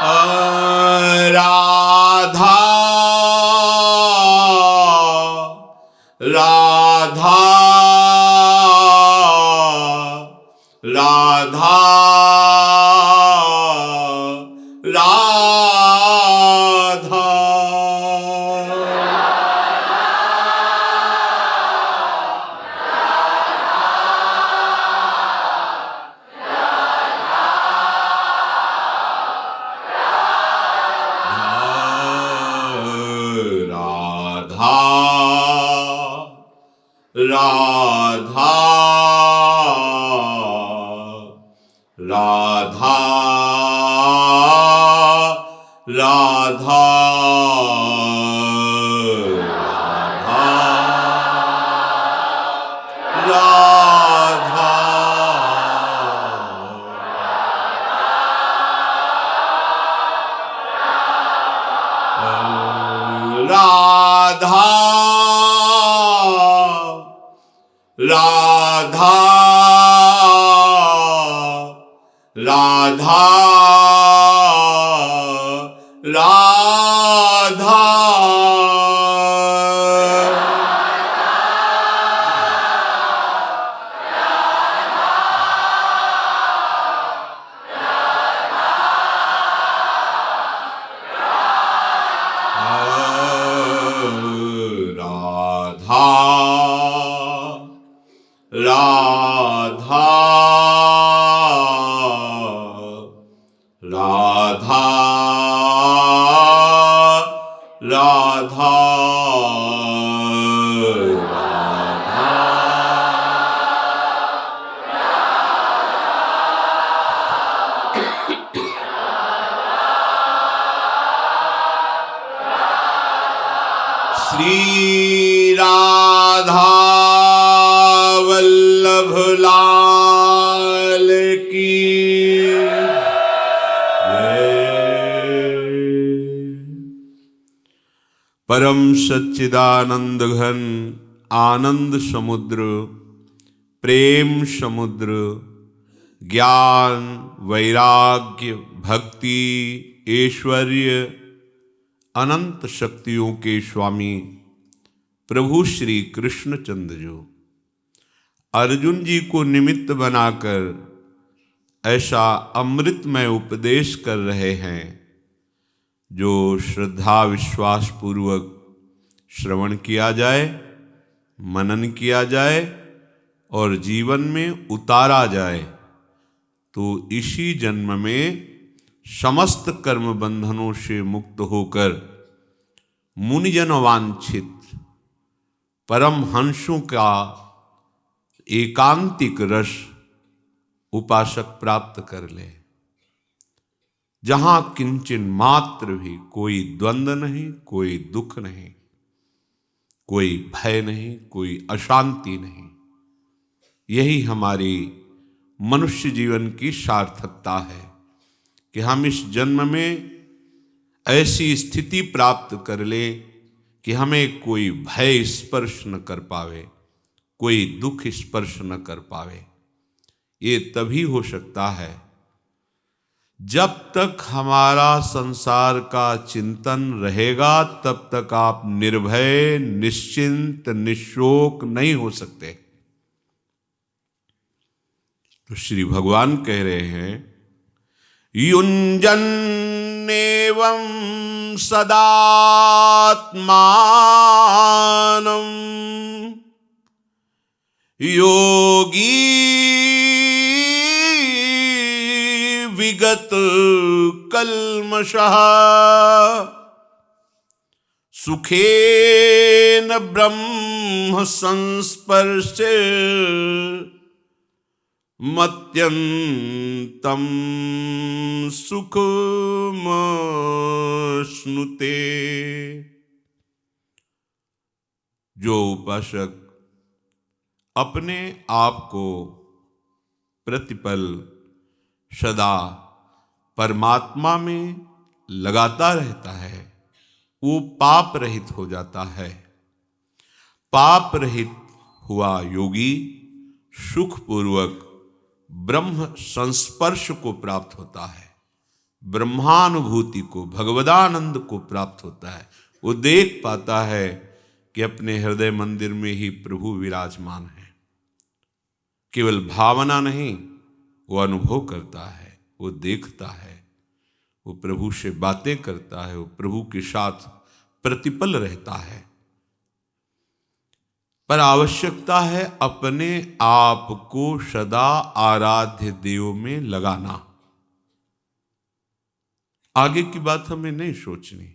राधा राधा राधा राधा राधा राधा राधा राधा राधा राधा राधा राधा राधा राधा राधा श्री राधा वल्लभ लाल की परम सच्चिदानंद घन आनंद समुद्र प्रेम समुद्र ज्ञान वैराग्य भक्ति ऐश्वर्य अनंत शक्तियों के स्वामी प्रभु श्री कृष्णचंद्र जो अर्जुन जी को निमित्त बनाकर ऐसा अमृतमय उपदेश कर रहे हैं जो श्रद्धा विश्वास पूर्वक श्रवण किया जाए, मनन किया जाए और जीवन में उतारा जाए तो इसी जन्म में समस्त कर्म बंधनों से मुक्त होकर मुनिजन वांछित परम हंसों का एकांतिक रस उपासक प्राप्त कर ले, जहां किंचन मात्र भी कोई द्वंद्व नहीं, कोई दुख नहीं, कोई भय नहीं, कोई अशांति नहीं। यही हमारी मनुष्य जीवन की सार्थकता है कि हम इस जन्म में ऐसी स्थिति प्राप्त कर ले कि हमें कोई भय स्पर्श न कर पावे, कोई दुख स्पर्श न कर पावे। ये तभी हो सकता है जब तक हमारा संसार का चिंतन रहेगा, तब तक आप निर्भय निश्चिंत निशोक नहीं हो सकते। तो श्री भगवान कह रहे हैं युञ्जन्नेवं सदात्मानं योगी विगत कल्मषः सुखेन ब्रह्म संस्पर्शे मत्यन्तं सुखमश्नुते। जो उपासक अपने आप को प्रतिपल सदा परमात्मा में लगाता रहता है, वो पाप रहित हो जाता है। पाप रहित हुआ योगी सुखपूर्वक ब्रह्म संस्पर्श को प्राप्त होता है। ब्रह्मानुभूति को, भगवदानंद को प्राप्त होता है। वो देख पाता है कि अपने हृदय मंदिर में ही प्रभु विराजमान है। केवल भावना नहीं, वो अनुभव करता है, वो देखता है, वो प्रभु से बातें करता है, वो प्रभु के साथ प्रतिपल रहता है। पर आवश्यकता है अपने आप को सदा आराध्य देव में लगाना। आगे की बात हमें नहीं सोचनी,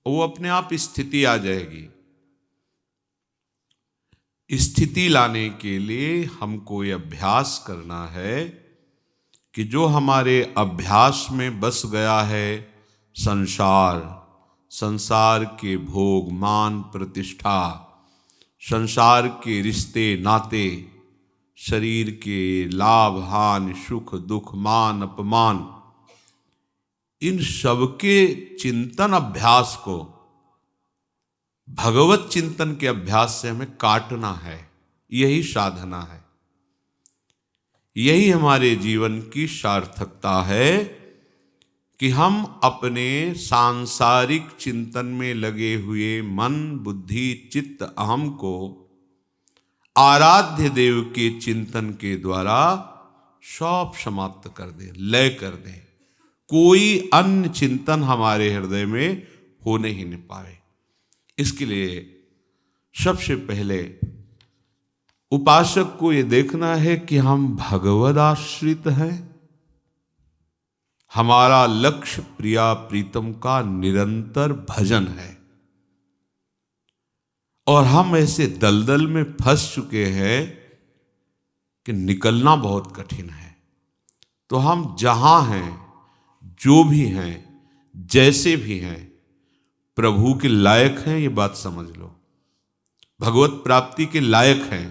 वो अपने आप स्थिति आ जाएगी। स्थिति लाने के लिए हमको ये अभ्यास करना है कि जो हमारे अभ्यास में बस गया है संसार, संसार के भोग, मान, प्रतिष्ठा, संसार के रिश्ते नाते, शरीर के लाभ हानि, सुख दुख, मान अपमान, इन सबके चिंतन अभ्यास को भगवत चिंतन के अभ्यास से हमें काटना है। यही साधना है, यही हमारे जीवन की सार्थकता है कि हम अपने सांसारिक चिंतन में लगे हुए मन, बुद्धि, चित्त, अहम को आराध्य देव के चिंतन के द्वारा सब समाप्त कर दें, लय कर दें। कोई अन्य चिंतन हमारे हृदय में होने ही नहीं पाए। इसके लिए सबसे पहले उपासक को यह देखना है कि हम भगवद आश्रित हैं। हमारा लक्ष्य प्रिया प्रीतम का निरंतर भजन है और हम ऐसे दलदल में फंस चुके हैं कि निकलना बहुत कठिन है। तो हम जहां हैं, जो भी हैं, जैसे भी हैं, प्रभु के लायक हैं, ये बात समझ लो। भगवत प्राप्ति के लायक हैं।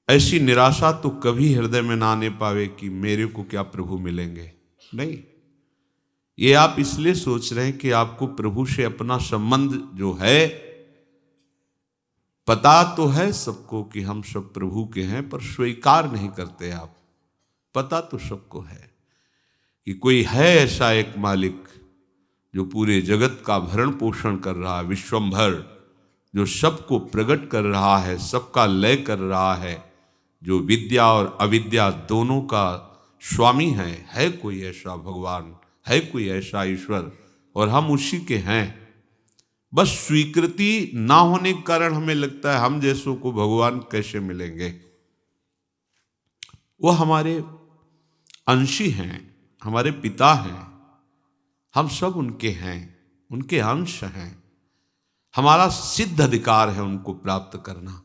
ऐसी निराशा तो कभी हृदय में ना आने पावे कि मेरे को क्या प्रभु मिलेंगे। नहीं, ये आप इसलिए सोच रहे हैं कि आपको प्रभु से अपना संबंध जो है, पता तो है सबको कि हम सब प्रभु के हैं, पर स्वीकार नहीं करते आप। पता तो सबको है कि कोई है ऐसा एक मालिक जो पूरे जगत का भरण पोषण कर रहा है, विश्वंभर, जो सबको प्रकट कर रहा है, सबका लय कर रहा है, जो विद्या और अविद्या दोनों का स्वामी है कोई ऐसा भगवान, है कोई ऐसा ईश्वर, और हम उसी के हैं। बस स्वीकृति ना होने के कारण हमें लगता है हम जैसों को भगवान कैसे मिलेंगे। वो हमारे अंशी हैं, हमारे पिता हैं, हम सब उनके हैं, उनके अंश हैं। हमारा सिद्ध अधिकार है उनको प्राप्त करना।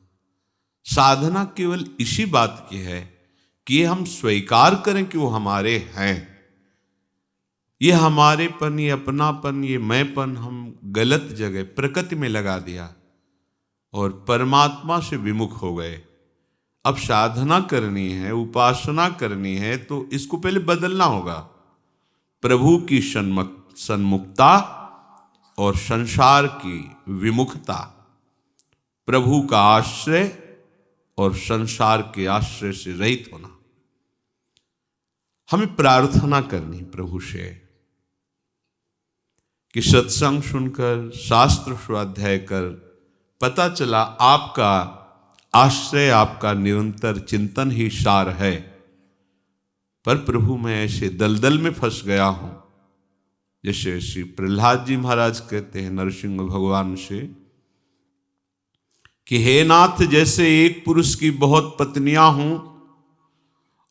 साधना केवल इसी बात की है कि ये हम स्वीकार करें कि वो हमारे हैं। ये हमारेपन, ये अपनापन, ये मैंपन हम गलत जगह प्रकृति में लगा दिया और परमात्मा से विमुख हो गए। अब साधना करनी है, उपासना करनी है, तो इसको पहले बदलना होगा। प्रभु की सन्मुखता और संसार की विमुखता, प्रभु का आश्रय और संसार के आश्रय से रहित होना। हमें प्रार्थना करनी प्रभु से कि सत्संग सुनकर, शास्त्र स्वाध्याय कर पता चला आपका आश्रय, आपका निरंतर चिंतन ही सार है, पर प्रभु मैं ऐसे दलदल में फंस गया हूं। जैसे श्री प्रहलाद जी महाराज कहते हैं नरसिंह भगवान से कि हे नाथ, जैसे एक पुरुष की बहुत पत्नियां हों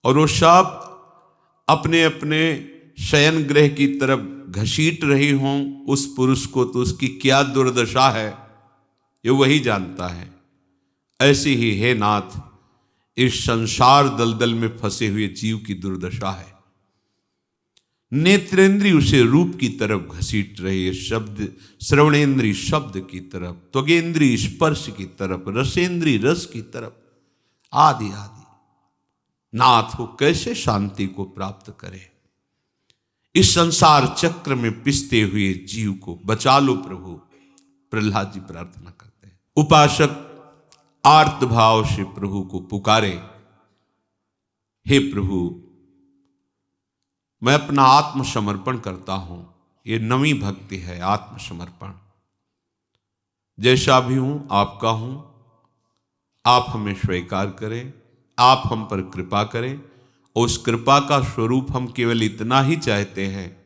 और वो सब अपने अपने शयन गृह की तरफ घसीट रही हों उस पुरुष को, तो उसकी क्या दुर्दशा है ये वही जानता है। ऐसी ही हे नाथ, इस संसार दलदल में फंसे हुए जीव की दुर्दशा है। नेत्रेंद्रिय उसे रूप की तरफ घसीट रही है, शब्द श्रवणेंद्रिय शब्द की तरफ, त्वगेंद्रिय स्पर्श की तरफ, रसेंद्रिय रस की तरफ, आदि आदि। नाथ वो कैसे शांति को प्राप्त करे। इस संसार चक्र में पिसते हुए जीव को बचा लो प्रभु। प्रहलाद जी प्रार्थना करते हैं। उपासक आर्त भाव से प्रभु को पुकारे, हे प्रभु, मैं अपना आत्मसमर्पण करता हूं। ये नवी भक्ति है, आत्मसमर्पण। जैसा भी हूं आपका हूं, आप हमें स्वीकार करें, आप हम पर कृपा करें। उस कृपा का स्वरूप हम केवल इतना ही चाहते हैं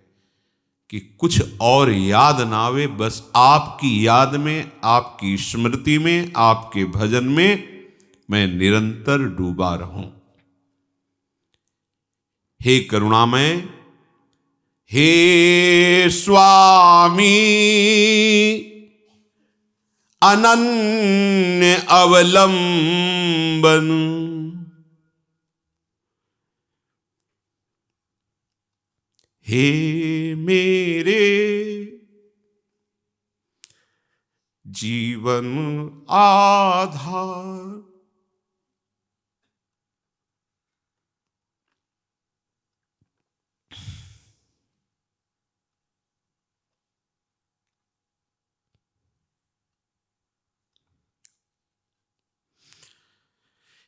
कि कुछ और याद ना आवे, बस आपकी याद में, आपकी स्मृति में, आपके भजन में मैं निरंतर डूबा रहूं। हे करुणामय, हे स्वामी, अनन्य अवलंबन, हे मेरे जीवन आधार।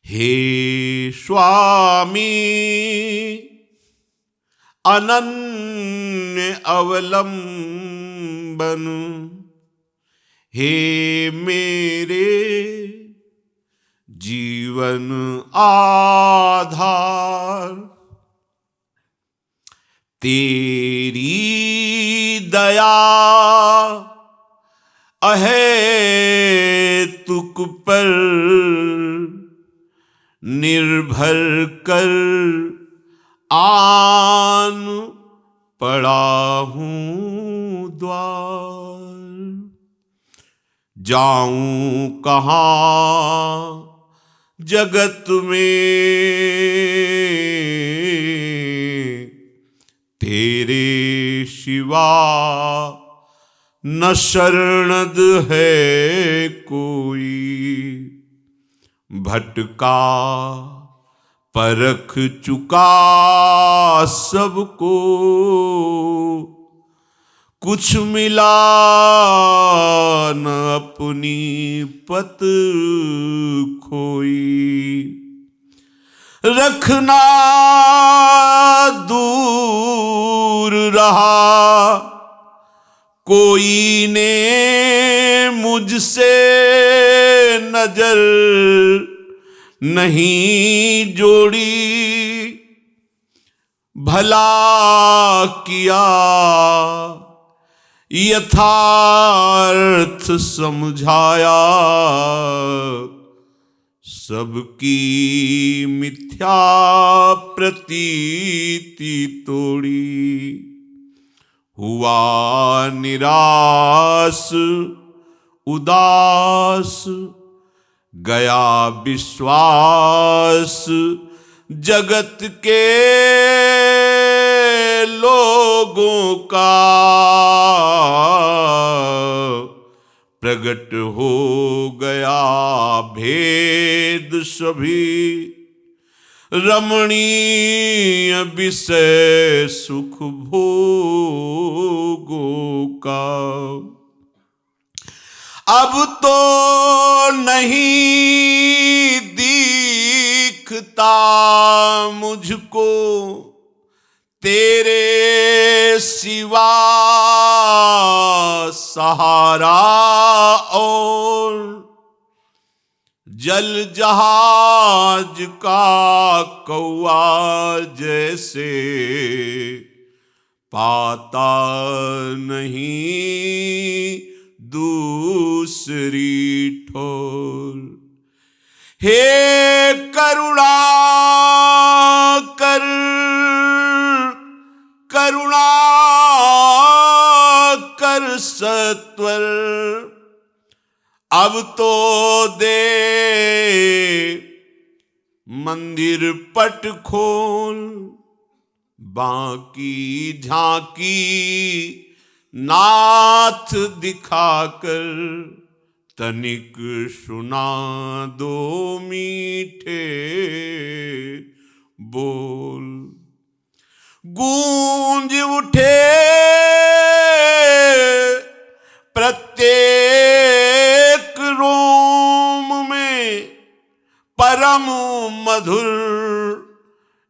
हे स्वामी, अनन्य अवलंबन, हे मेरे जीवन आधार। तेरी दया अहेतुक पर निर्भर कर आन पड़ा हूं द्वार। जाऊं कहां जगत में, तेरे सिवा न शरणद है कोई। भटका परख चुका सबको, कुछ मिला न अपनी पत खोई। रखना दूर रहा कोई ने मुझसे नजर नहीं जोड़ी। भला किया यथार्थ समझाया, सबकी मिथ्या प्रतीति तोड़ी। हुआ निराश उदास गया विश्वास, जगत के लोगों का प्रगट हो गया भेद सभी। रमणीय विषय सुख भोगों का अब तो नहीं दिखता मुझको तेरे सिवा सहारा। और जल जहाज का कौआ जैसे पाता नहीं दूसरी ठोर। हे करुणा कर करुणा कर सत्वर, अब तो दे मंदिर पट खोल। बाकी झांकी नाथ दिखाकर तनिक सुना दो मीठे बोल। गूंज उठे प्रत्येक रोम में परम मधुर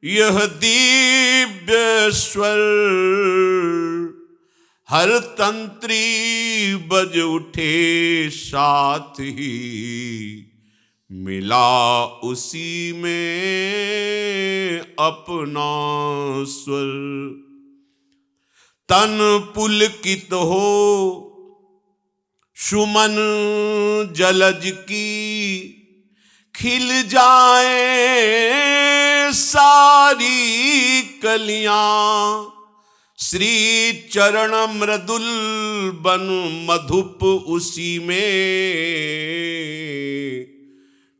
यह दिव्य स्वर, हर तंत्री बज उठे साथ ही, मिला उसी में अपना स्वर। तन पुलकित हो सुमन जलज की, खिल जाए सारी कलियां। श्री चरण मृदुल बन मधुप उसी में,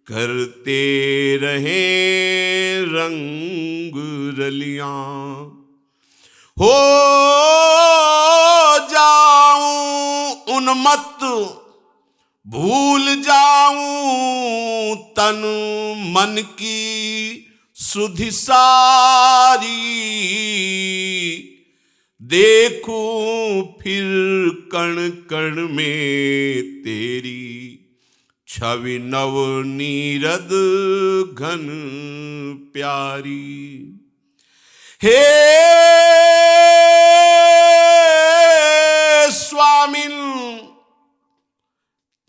करते रहे रंग रलियां। हो जाऊं उन्मत्त, भूल जाऊं तन मन की सुधि सारी, देखूं फिर कण कण में तेरी, छवि नव नीरद घन प्यारी। हे स्वामिन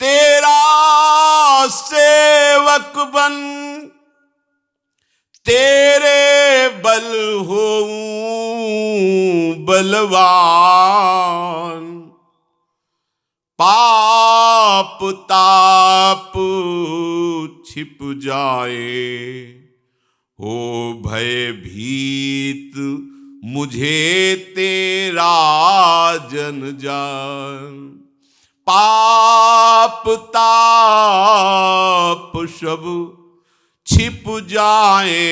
तेरा सेवक बन, तेरे बल होऊं बलवान। पाप ताप छिप जाए, हो भयभीत मुझे तेरा जन जान। पाप ताप सब छिप जाए,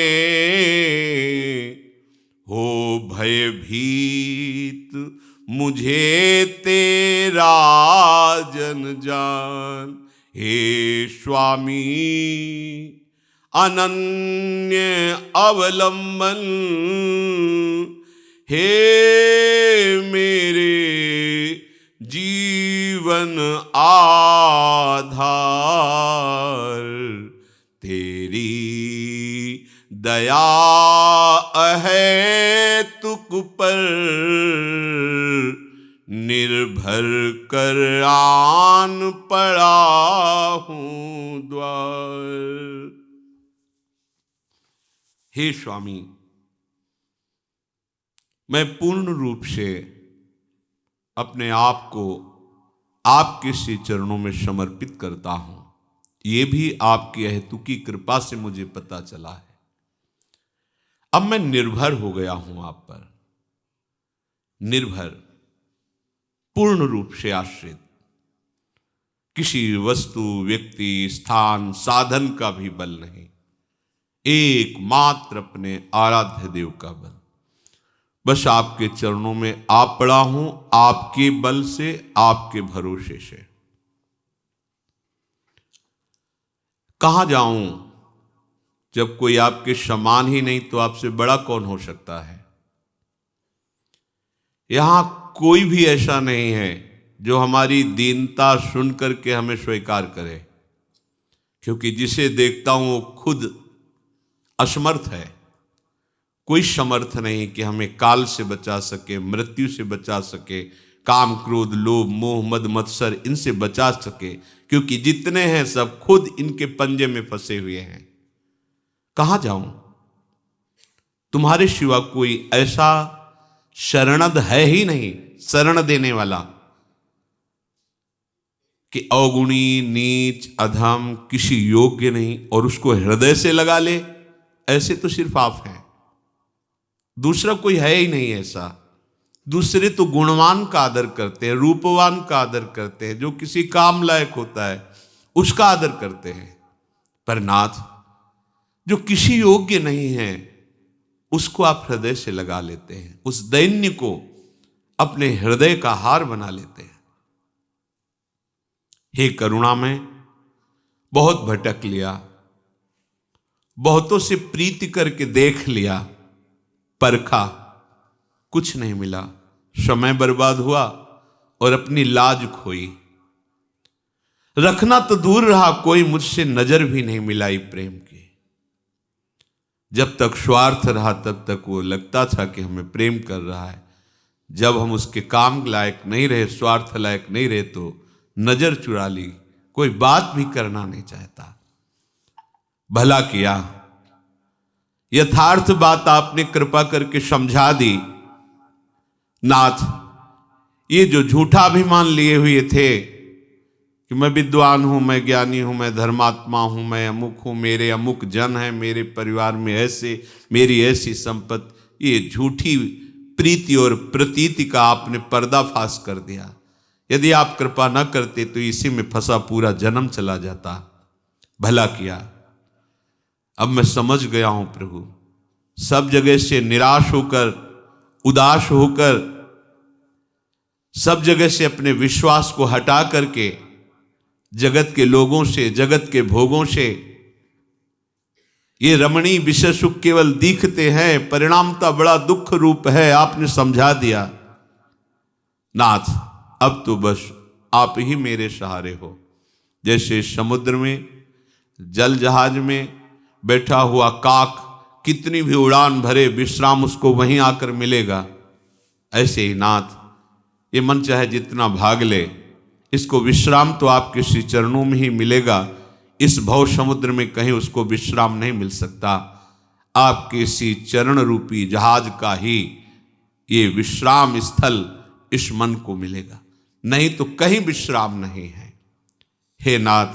हो भयभीत मुझे तेरा जन जान। हे स्वामी अनन्य अवलंबन, हे मेरे जीवन आधार। तेरी दया है तुक पर, निर्भर कर आन पड़ा हूं द्वार। हे स्वामी, मैं पूर्ण रूप से अपने आप को आपके श्री चरणों में समर्पित करता हूं। ये भी आपकी अहेतुकी कृपा से मुझे पता चला है। अब मैं निर्भर हो गया हूं आप पर, निर्भर, पूर्ण रूप से आश्रित। किसी वस्तु, व्यक्ति, स्थान, साधन का भी बल नहीं, एकमात्र अपने आराध्य देव का बल। बस आपके चरणों में आ पड़ा हूं, आपके बल से, आपके भरोसे से। कहां जाऊं जब कोई आपके समान ही नहीं, तो आपसे बड़ा कौन हो सकता है। यहां कोई भी ऐसा नहीं है जो हमारी दीनता सुन करके हमें स्वीकार करे, क्योंकि जिसे देखता हूं वो खुद असमर्थ है। कोई समर्थ नहीं कि हमें काल से बचा सके, मृत्यु से बचा सके, काम क्रोध लोभ मोह मद मत्सर इनसे बचा सके, क्योंकि जितने हैं सब खुद इनके पंजे में फंसे हुए हैं। कहां जाऊं, तुम्हारे सिवा कोई ऐसा शरणद है ही नहीं, शरण देने वाला, कि अवगुणी नीच अधम किसी योग्य नहीं और उसको हृदय से लगा ले, ऐसे तो सिर्फ आप हैं, दूसरा कोई है ही नहीं ऐसा। दूसरे तो गुणवान का आदर करते हैं, रूपवान का आदर करते हैं, जो किसी काम लायक होता है उसका आदर करते हैं, पर नाथ जो किसी योग्य नहीं है उसको आप हृदय से लगा लेते हैं, उस दैन्य को अपने हृदय का हार बना लेते हैं। हे करुणा में बहुत भटक लिया, बहुतों से प्रीति करके देख लिया, परखा, कुछ नहीं मिला, समय बर्बाद हुआ और अपनी लाज खोई। रखना तो दूर रहा, कोई मुझसे नजर भी नहीं मिलाई प्रेम की। जब तक स्वार्थ रहा तब तक वो लगता था कि हमें प्रेम कर रहा है। जब हम उसके काम लायक नहीं रहे, स्वार्थ लायक नहीं रहे, तो नजर चुरा ली, कोई बात भी करना नहीं चाहता। भला किया, यथार्थ बात आपने कृपा करके समझा दी। नाथ, ये जो झूठा अभिमान लिए हुए थे कि मैं विद्वान हूं, मैं ज्ञानी हूं, मैं धर्मात्मा हूं, मैं अमुक हूं, मेरे अमुक जन है, मेरे परिवार में ऐसे, मेरी ऐसी संपत्ति, ये झूठी प्रीति और प्रतीति का आपने पर्दाफाश कर दिया। यदि आप कृपा न करते तो इसी में फंसा पूरा जन्म चला जाता। भला किया, अब मैं समझ गया हूं प्रभु। सब जगह से निराश होकर, उदास होकर, सब जगह से अपने विश्वास को हटा करके, जगत के लोगों से, जगत के भोगों से, ये रमणीय विषय सुख केवल दिखते हैं, परिणामता बड़ा दुख रूप है, आपने समझा दिया। नाथ, अब तो बस आप ही मेरे सहारे हो। जैसे समुद्र में, जल जहाज में बैठा हुआ काक कितनी भी उड़ान भरे, विश्राम उसको वहीं आकर मिलेगा, ऐसे ही नाथ, ये मन चाहे जितना भाग ले, इसको विश्राम तो आपके श्री चरणों में ही मिलेगा। इस भव समुद्र में कहीं उसको विश्राम नहीं मिल सकता। आपके इसी चरण रूपी जहाज का ही ये विश्राम स्थल इस मन को मिलेगा, नहीं तो कहीं विश्राम नहीं है। हे नाथ,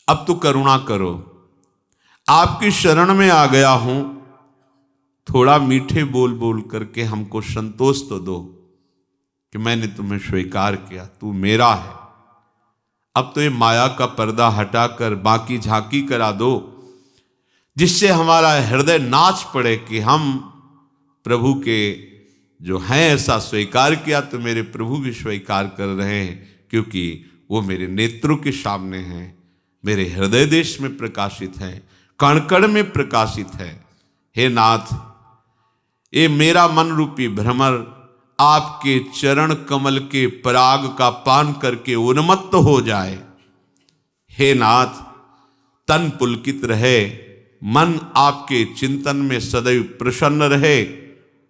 अब तो करुणा करो, आपकी शरण में आ गया हूं, थोड़ा मीठे बोल बोल करके हमको संतोष तो दो कि मैंने तुम्हें स्वीकार किया, तू मेरा है। अब तो ये माया का पर्दा हटाकर बाकी झांकी करा दो, जिससे हमारा हृदय नाच पड़े कि हम प्रभु के जो हैं ऐसा स्वीकार किया, तो मेरे प्रभु भी स्वीकार कर रहे हैं, क्योंकि वो मेरे नेत्रों के सामने हैं, मेरे हृदय देश में प्रकाशित है, कण कण में प्रकाशित है। हे नाथ, ये मेरा मन रूपी भ्रमर आपके चरण कमल के पराग का पान करके उन्मत्त हो जाए। हे नाथ, तन पुलकित रहे, मन आपके चिंतन में सदैव प्रसन्न रहे,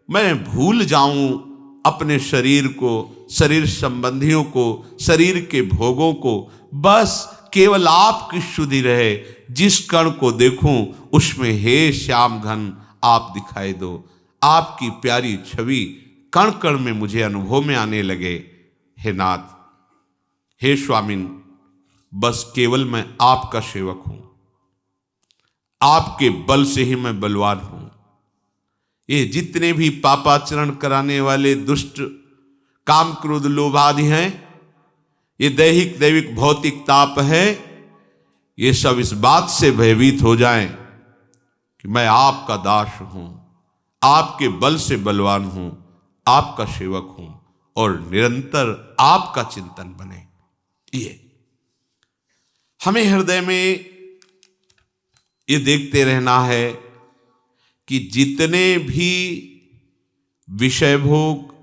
मैं भूल जाऊं अपने शरीर को, शरीर संबंधियों को, शरीर के भोगों को, बस केवल आपकी शुद्धि रहे। जिस कण को देखूं उसमें हे श्याम घन आप दिखाई दो, आपकी प्यारी छवि कण कण में मुझे अनुभव में आने लगे। हे नाथ, हे स्वामिन, बस केवल मैं आपका सेवक हूं, आपके बल से ही मैं बलवान हूं। ये जितने भी पापाचरण कराने वाले दुष्ट काम क्रोध लोभ आदि हैं, ये दैहिक दैविक भौतिक ताप है, ये सब इस बात से भयभीत हो जाएं कि मैं आपका दास हूं, आपके बल से बलवान हूं, आपका सेवक हूं, और निरंतर आपका चिंतन बने। ये हमें हृदय में ये देखते रहना है कि जितने भी विषय भोग,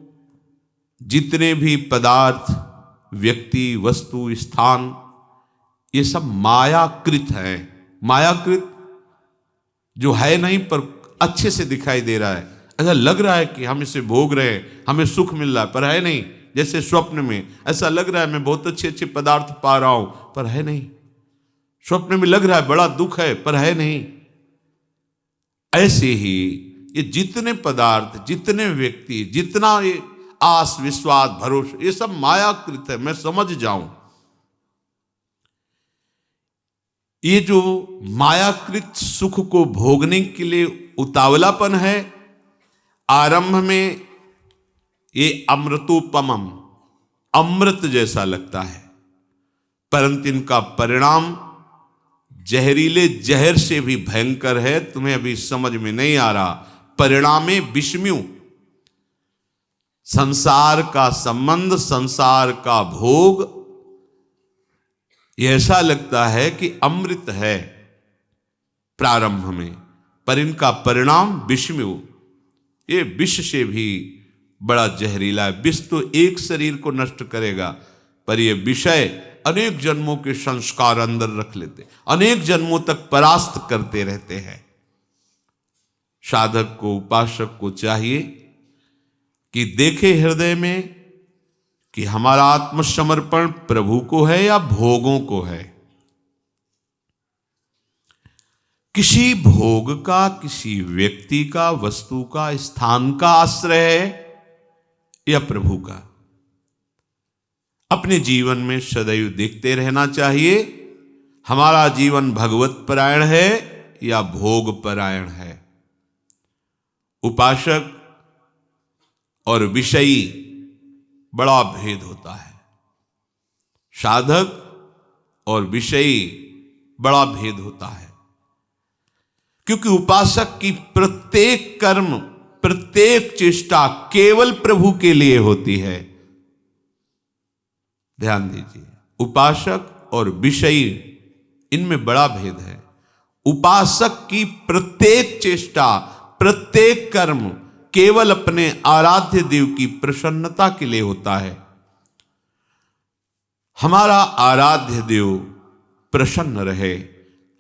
जितने भी पदार्थ, व्यक्ति, वस्तु, स्थान, ये सब मायाकृत है। मायाकृत जो है नहीं पर अच्छे से दिखाई दे रहा है, ऐसा लग रहा है कि हम इसे भोग रहे हैं, हमें सुख मिल रहा है, पर है नहीं। जैसे स्वप्न में ऐसा लग रहा है मैं बहुत अच्छे अच्छे पदार्थ पा रहा हूं, पर है नहीं। स्वप्न में लग रहा है बड़ा दुख है, पर है नहीं। ऐसे ही ये जितने पदार्थ, जितने व्यक्ति, जितना ये आस विश्वास भरोसा, ये सब मायाकृत है। मैं समझ जाऊं ये जो मायाकृत सुख को भोगने के लिए उतावलापन है, आरंभ में ये अमृतोपमम, अमृत जैसा लगता है, परंतु इनका परिणाम जहरीले जहर से भी भयंकर है। तुम्हें अभी समझ में नहीं आ रहा। परिणामे विषम्यु, संसार का संबंध, संसार का भोग, ऐसा लगता है कि अमृत है प्रारंभ में, पर इनका परिणाम विषम्यु, ये विष से भी बड़ा जहरीला है। विष तो एक शरीर को नष्ट करेगा, पर यह विषय अनेक जन्मों के संस्कार अंदर रख लेते, अनेक जन्मों तक परास्त करते रहते हैं। साधक को, उपासक को चाहिए कि देखे हृदय में कि हमारा आत्मसमर्पण प्रभु को है या भोगों को है। किसी भोग का, किसी व्यक्ति का, वस्तु का, स्थान का आश्रय है या प्रभु का। अपने जीवन में सदैव देखते रहना चाहिए हमारा जीवन भगवत परायण है या भोग परायण है। उपासक और विषयी बड़ा भेद होता है, साधक और विषयी बड़ा भेद होता है। क्योंकि उपासक की प्रत्येक कर्म, प्रत्येक चेष्टा केवल प्रभु के लिए होती है। ध्यान दीजिए, उपासक और विषयी, इनमें बड़ा भेद है। उपासक की प्रत्येक चेष्टा, प्रत्येक कर्म केवल अपने आराध्य देव की प्रसन्नता के लिए होता है। हमारा आराध्य देव प्रसन्न रहे,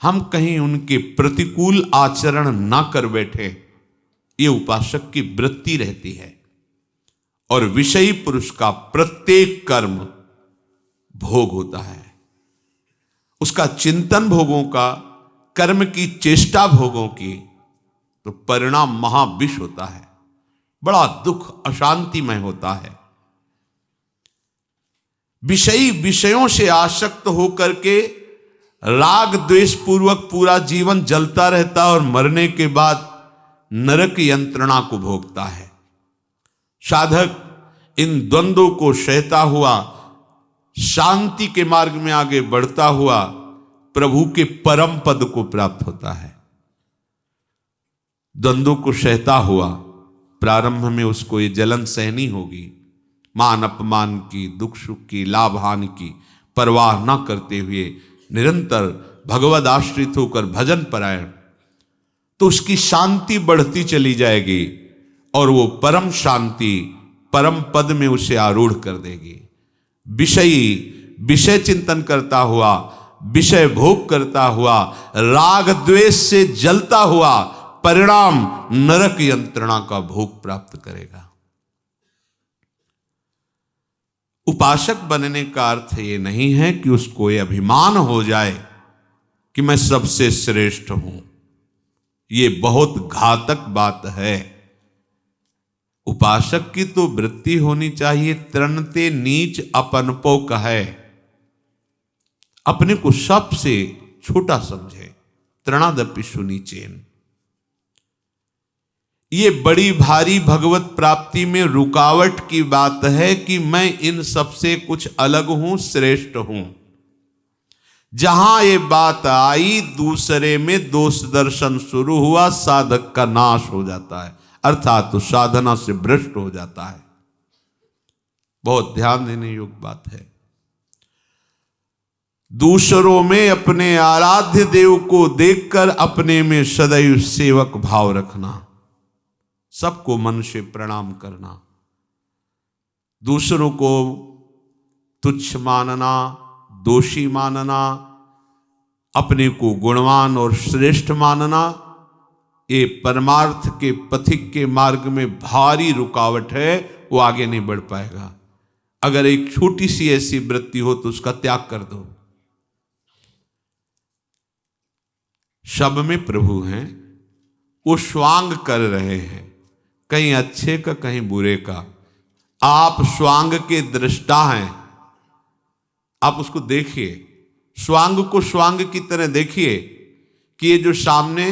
हम कहीं उनके प्रतिकूल आचरण ना कर बैठे, ये उपासक की वृत्ति रहती है। और विषयी पुरुष का प्रत्येक कर्म भोग होता है, उसका चिंतन भोगों का, कर्म की चेष्टा भोगों की, तो परिणाम महाविष होता है, बड़ा दुख अशांतिमय होता है। विषयी विषयों से आसक्त होकर के राग द्वेष पूर्वक पूरा जीवन जलता रहता और मरने के बाद नरक यंत्रणा को भोगता है। साधक इन द्वंद्वों को सहता हुआ शांति के मार्ग में आगे बढ़ता हुआ प्रभु के परम पद को प्राप्त होता है। द्वंद्वों को सहता हुआ प्रारंभ में उसको ये जलन सहनी होगी, मान अपमान की, दुख सुख की, लाभ हानि की परवाह न करते हुए निरंतर भगवद आश्रित होकर भजन परायण, तो उसकी शांति बढ़ती चली जाएगी और वो परम शांति, परम पद में उसे आरूढ़ कर देगी। विषयी विषय चिंतन करता हुआ, विषय भोग करता हुआ, राग द्वेष से जलता हुआ परिणाम नरक यंत्रणा का भोग प्राप्त करेगा। उपासक बनने का अर्थ ये नहीं है कि उसको ये अभिमान हो जाए कि मैं सबसे श्रेष्ठ हूं। ये बहुत घातक बात है। उपासक की तो वृत्ति होनी चाहिए तृणते नीच अपनपो कहे, अपने को सबसे छोटा समझे, तृणादपि सुनीचेन। ये बड़ी भारी भगवत प्राप्ति में रुकावट की बात है कि मैं इन सबसे कुछ अलग हूं, श्रेष्ठ हूं। जहां ये बात आई, दूसरे में दोष दर्शन शुरू हुआ, साधक का नाश हो जाता है, अर्थात तो साधना से भ्रष्ट हो जाता है। बहुत ध्यान देने योग्य बात है। दूसरों में अपने आराध्य देव को देखकर अपने में सदैव सेवक भाव रखना, सबको मन से प्रणाम करना, दूसरों को तुच्छ मानना, दोषी मानना, अपने को गुणवान और श्रेष्ठ मानना, ये परमार्थ के पथिक के मार्ग में भारी रुकावट है, वो आगे नहीं बढ़ पाएगा। अगर एक छोटी सी ऐसी वृत्ति हो तो उसका त्याग कर दो। सब में प्रभु हैं, वो स्वांग कर रहे हैं, कहीं अच्छे का कहीं बुरे का। आप स्वांग के दृष्टा हैं, आप उसको देखिए, स्वांग को स्वांग की तरह देखिए कि ये जो सामने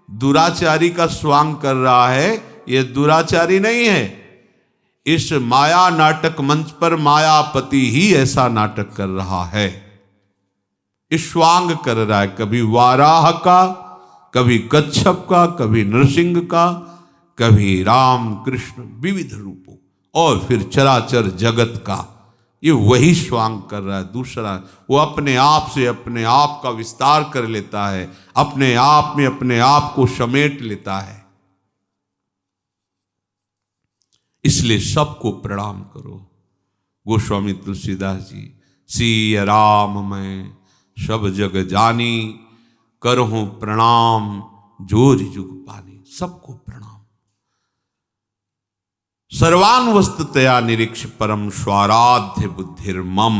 दुराचारी का स्वांग कर रहा है, ये दुराचारी नहीं है। इस माया नाटक मंच पर मायापति ही ऐसा नाटक कर रहा है, इस स्वांग कर रहा है, कभी वाराह का, कभी कच्छप का, कभी नृसिंह का, कभी राम कृष्ण विविध रूपों, और फिर चराचर जगत का। ये वही स्वांग कर रहा है। दूसरा, वो अपने आप से अपने आप का विस्तार कर लेता है, अपने आप में अपने आप को समेट लेता है। इसलिए सबको प्रणाम करो। गोस्वामी तुलसीदास जी, सिय राम मैं सब जग जानी, करहूं प्रणाम जोर जुग पानी। सबको प्रणाम। सर्वान्वस्ततया निरीक्ष परम स्वाराध्य बुद्धिर्मम।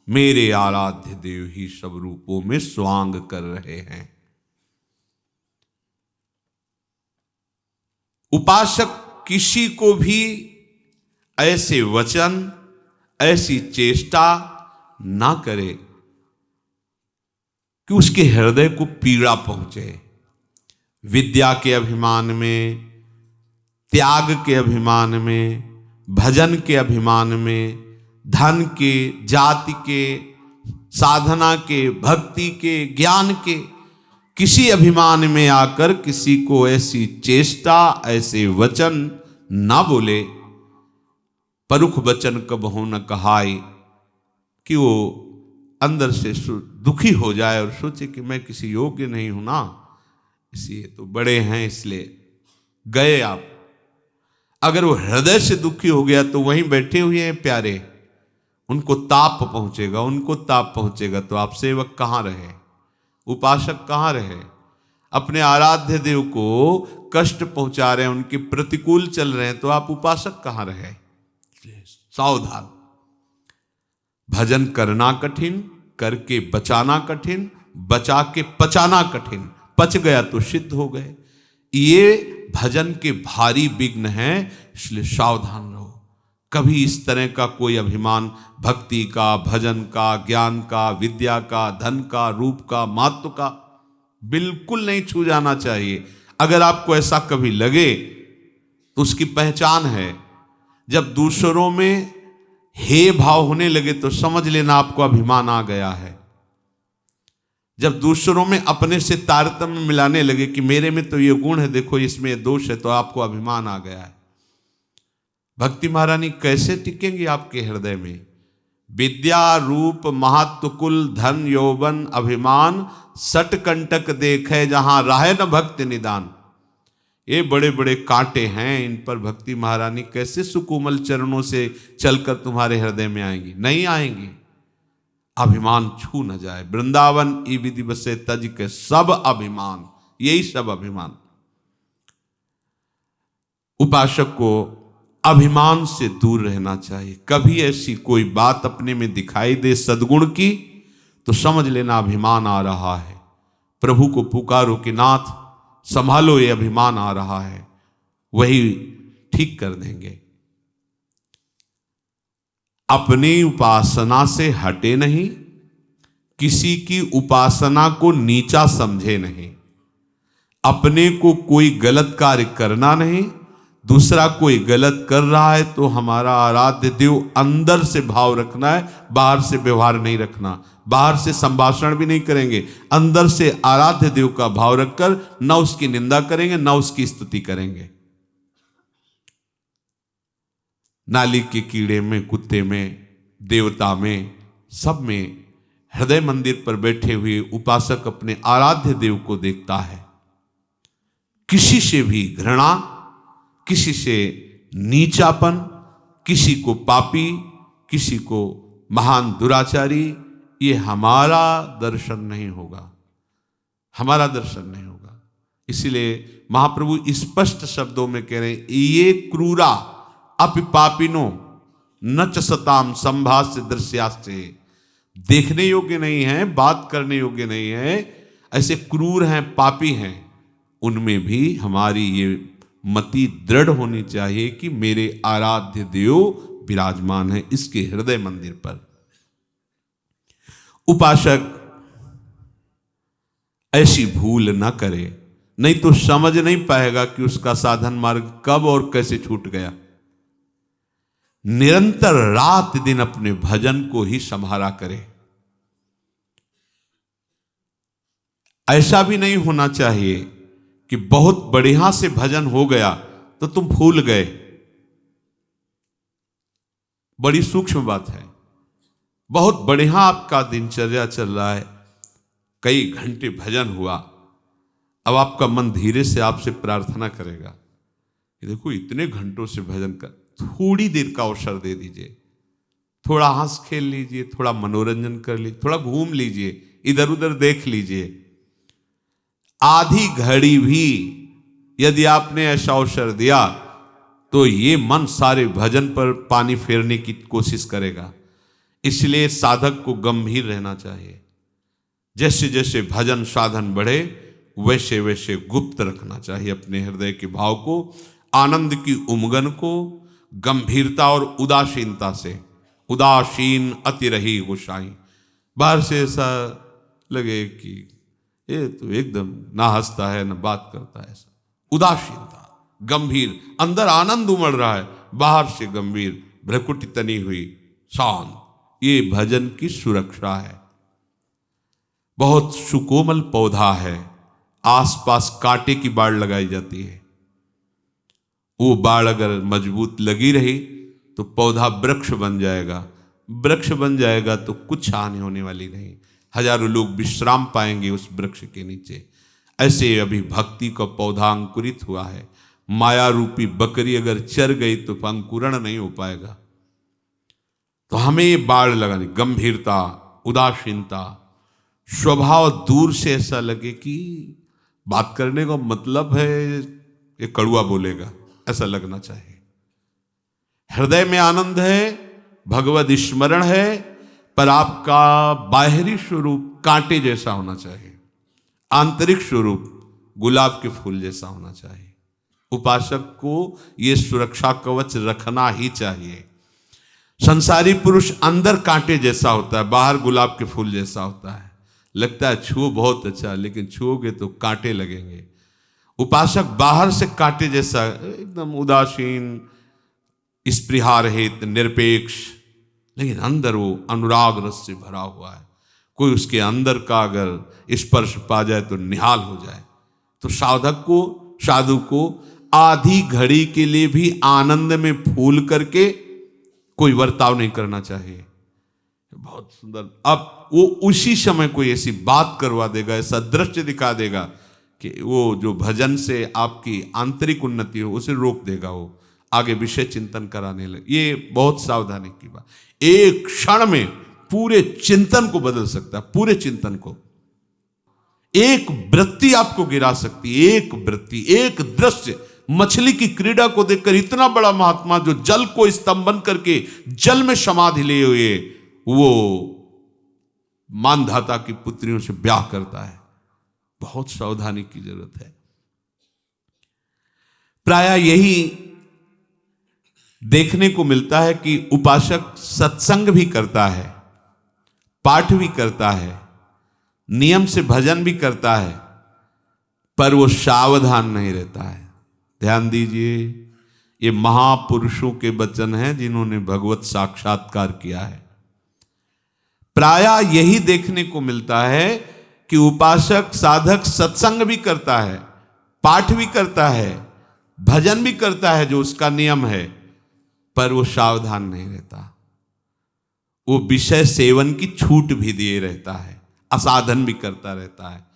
मेरे आराध्य देव ही सब रूपों में स्वांग कर रहे हैं। उपासक किसी को भी ऐसे वचन, ऐसी चेष्टा ना करे कि उसके हृदय को पीड़ा पहुंचे। विद्या के अभिमान में, त्याग के अभिमान में, भजन के अभिमान में, धन के, जाति के, साधना के, भक्ति के, ज्ञान के किसी अभिमान में आकर किसी को ऐसी चेष्टा, ऐसे वचन ना बोले। परुख वचन कबहु न कहाय, कि वो अंदर से दुखी हो जाए और सोचे कि मैं किसी योग्य नहीं हूं ना, इसलिए तो बड़े हैं इसलिए गए आप। अगर वो हृदय से दुखी हो गया तो वहीं बैठे हुए हैं प्यारे, उनको ताप पहुंचेगा, उनको ताप पहुंचेगा तो आप सेवक कहां रहे, उपासक कहां रहे। अपने आराध्य देव को कष्ट पहुंचा रहे हैं, उनके प्रतिकूल चल रहे हैं, तो आप उपासक कहां रहे। सावधान। भजन करना कठिन, करके बचाना कठिन, बचा के पचाना कठिन। पच गया तो सिद्ध हो गए। ये भजन के भारी विघ्न हैं, इसलिए सावधान रहो। कभी इस तरह का कोई अभिमान भक्ति का, भजन का, ज्ञान का, विद्या का, धन का, रूप का, महत्व का बिल्कुल नहीं छू जाना चाहिए। अगर आपको ऐसा कभी लगे तो उसकी पहचान है, जब दूसरों में हे भाव होने लगे तो समझ लेना आपको अभिमान आ गया है। जब दूसरों में अपने से तारतम्य मिलाने लगे कि मेरे में तो ये गुण है, देखो इसमें ये दोष है, तो आपको अभिमान आ गया है। भक्ति महारानी कैसे टिकेंगी आपके हृदय में। विद्या रूप महत्व कुल धन यौवन अभिमान सट कंटक देखे जहां राहे न भक्ति निदान। ये बड़े बड़े कांटे हैं, इन पर भक्ति महारानी कैसे सुकोमल चरणों से चलकर तुम्हारे हृदय में आएंगी। नहीं आएंगी। अभिमान छू न जाए। वृंदावन ई विधि बसे तज के सब अभिमान, यही सब अभिमान। उपासक को अभिमान से दूर रहना चाहिए। कभी ऐसी कोई बात अपने में दिखाई दे सद्गुण की तो समझ लेना अभिमान आ रहा है। प्रभु को पुकारो कि नाथ संभालो, ये अभिमान आ रहा है, वही ठीक कर देंगे। अपनी उपासना से हटे नहीं, किसी की उपासना को नीचा समझे नहीं। अपने को कोई गलत कार्य करना नहीं, दूसरा कोई गलत कर रहा है तो हमारा आराध्य देव अंदर से भाव रखना है, बाहर से व्यवहार नहीं रखना। बाहर से संभाषण भी नहीं करेंगे, अंदर से आराध्य देव का भाव रखकर न उसकी निंदा करेंगे न उसकी स्तुति करेंगे। नाली के कीड़े में, कुत्ते में, देवता में, सब में हृदय मंदिर पर बैठे हुए उपासक अपने आराध्य देव को देखता है। किसी से भी घृणा, किसी से नीचापन, किसी को पापी, किसी को महान दुराचारी, ये हमारा दर्शन नहीं होगा, हमारा दर्शन नहीं होगा। इसलिए महाप्रभु स्पष्ट शब्दों में कह रहे हैं, ये क्रूरा अपि पापिनो न च सताम संभाष्य दृश्यास्ते। देखने योग्य नहीं है, बात करने योग्य नहीं है, ऐसे क्रूर हैं, पापी हैं, उनमें भी हमारी ये मति दृढ़ होनी चाहिए कि मेरे आराध्य देव विराजमान है इसके हृदय मंदिर पर। उपासक ऐसी भूल न करे, नहीं तो समझ नहीं पाएगा कि उसका साधन मार्ग कब और कैसे छूट गया। निरंतर रात दिन अपने भजन को ही संभाला करे। ऐसा भी नहीं होना चाहिए कि बहुत बढ़िया से भजन हो गया तो तुम भूल गए। बड़ी सूक्ष्म बात है। बहुत बढ़िया आपका दिनचर्या चल रहा है, कई घंटे भजन हुआ, अब आपका मन धीरे से आपसे प्रार्थना करेगा कि देखो इतने घंटों से भजन कर, थोड़ी देर का अवसर दे दीजिए, थोड़ा हंस खेल लीजिए, थोड़ा मनोरंजन कर लीजिए, थोड़ा घूम लीजिए, इधर उधर देख लीजिए। आधी घड़ी भी यदि आपने ऐसा अवसर दिया तो ये मन सारे भजन पर पानी फेरने की कोशिश करेगा। इसलिए साधक को गंभीर रहना चाहिए। जैसे जैसे भजन साधन बढ़े वैसे वैसे गुप्त रखना चाहिए अपने हृदय के भाव को, आनंद की उमगन को गंभीरता और उदासीनता से। उदासीन अति रही गोसाई, बाहर से ऐसा लगे कि ये तो एकदम ना हंसता है ना बात करता है, ऐसा उदासीनता। गंभीर, अंदर आनंद उमड़ रहा है, बाहर से गंभीर, भ्रकुटी तनी हुई, शांत। ये भजन की सुरक्षा है। बहुत सुकोमल पौधा है, आसपास कांटे की बाड़ लगाई जाती है। वो बाड़ अगर मजबूत लगी रही तो पौधा वृक्ष बन जाएगा। वृक्ष बन जाएगा तो कुछ हानि होने वाली नहीं, हजारों लोग विश्राम पाएंगे उस वृक्ष के नीचे। ऐसे अभी भक्ति का पौधा अंकुरित हुआ है। माया रूपी बकरी अगर चर गई तो अंकुरण नहीं हो पाएगा। तो हमें ये बाड़ लगानी, गंभीरता, उदासीनता, स्वभाव दूर से ऐसा लगे कि बात करने का मतलब है ये कड़ुआ बोलेगा, ऐसा लगना चाहिए। हृदय में आनंद है, भगवत स्मरण है, पर आपका बाहरी स्वरूप कांटे जैसा होना चाहिए, आंतरिक स्वरूप गुलाब के फूल जैसा होना चाहिए। उपासक को यह सुरक्षा कवच रखना ही चाहिए। संसारी पुरुष अंदर कांटे जैसा होता है, बाहर गुलाब के फूल जैसा होता है। लगता है छुओ बहुत अच्छा, लेकिन छुओगे तो कांटे लगेंगे। उपासक बाहर से कांटे जैसा, एकदम उदासीन, स्पृहा रहित, निरपेक्ष, लेकिन अंदर वो अनुराग रस से भरा हुआ है। कोई उसके अंदर का अगर स्पर्श पा जाए तो निहाल हो जाए। तो साधक को, साधु को आधी घड़ी के लिए भी आनंद में फूल करके कोई बर्ताव नहीं करना चाहिए। बहुत सुंदर। अब वो उसी समय कोई ऐसी बात करवा देगा, ऐसा दृश्य दिखा देगा कि वो जो भजन से आपकी आंतरिक उन्नति हो उसे रोक देगा, वो आगे विषय चिंतन कराने लगे। ये बहुत सावधानी की बात। एक क्षण में पूरे चिंतन को बदल सकता है, पूरे चिंतन को। एक वृत्ति आपको गिरा सकती है, एक वृत्ति, एक दृश्य। मछली की क्रीड़ा को देखकर इतना बड़ा महात्मा जो जल को स्तंभन करके जल में समाधि लिए हुए वो मानधाता की पुत्रियों से ब्याह करता है। बहुत सावधानी की जरूरत है। प्रायः यही देखने को मिलता है कि उपासक सत्संग भी करता है, पाठ भी करता है, नियम से भजन भी करता है, पर वो सावधान नहीं रहता है। ध्यान दीजिए, ये महापुरुषों के वचन हैं जिन्होंने भगवत साक्षात्कार किया है। प्रायः यही देखने को मिलता है कि उपासक, साधक सत्संग भी करता है, पाठ भी करता है, भजन भी करता है जो उसका नियम है, पर वो सावधान नहीं रहता। वो विषय सेवन की छूट भी दिए रहता है, असाधन भी करता रहता है।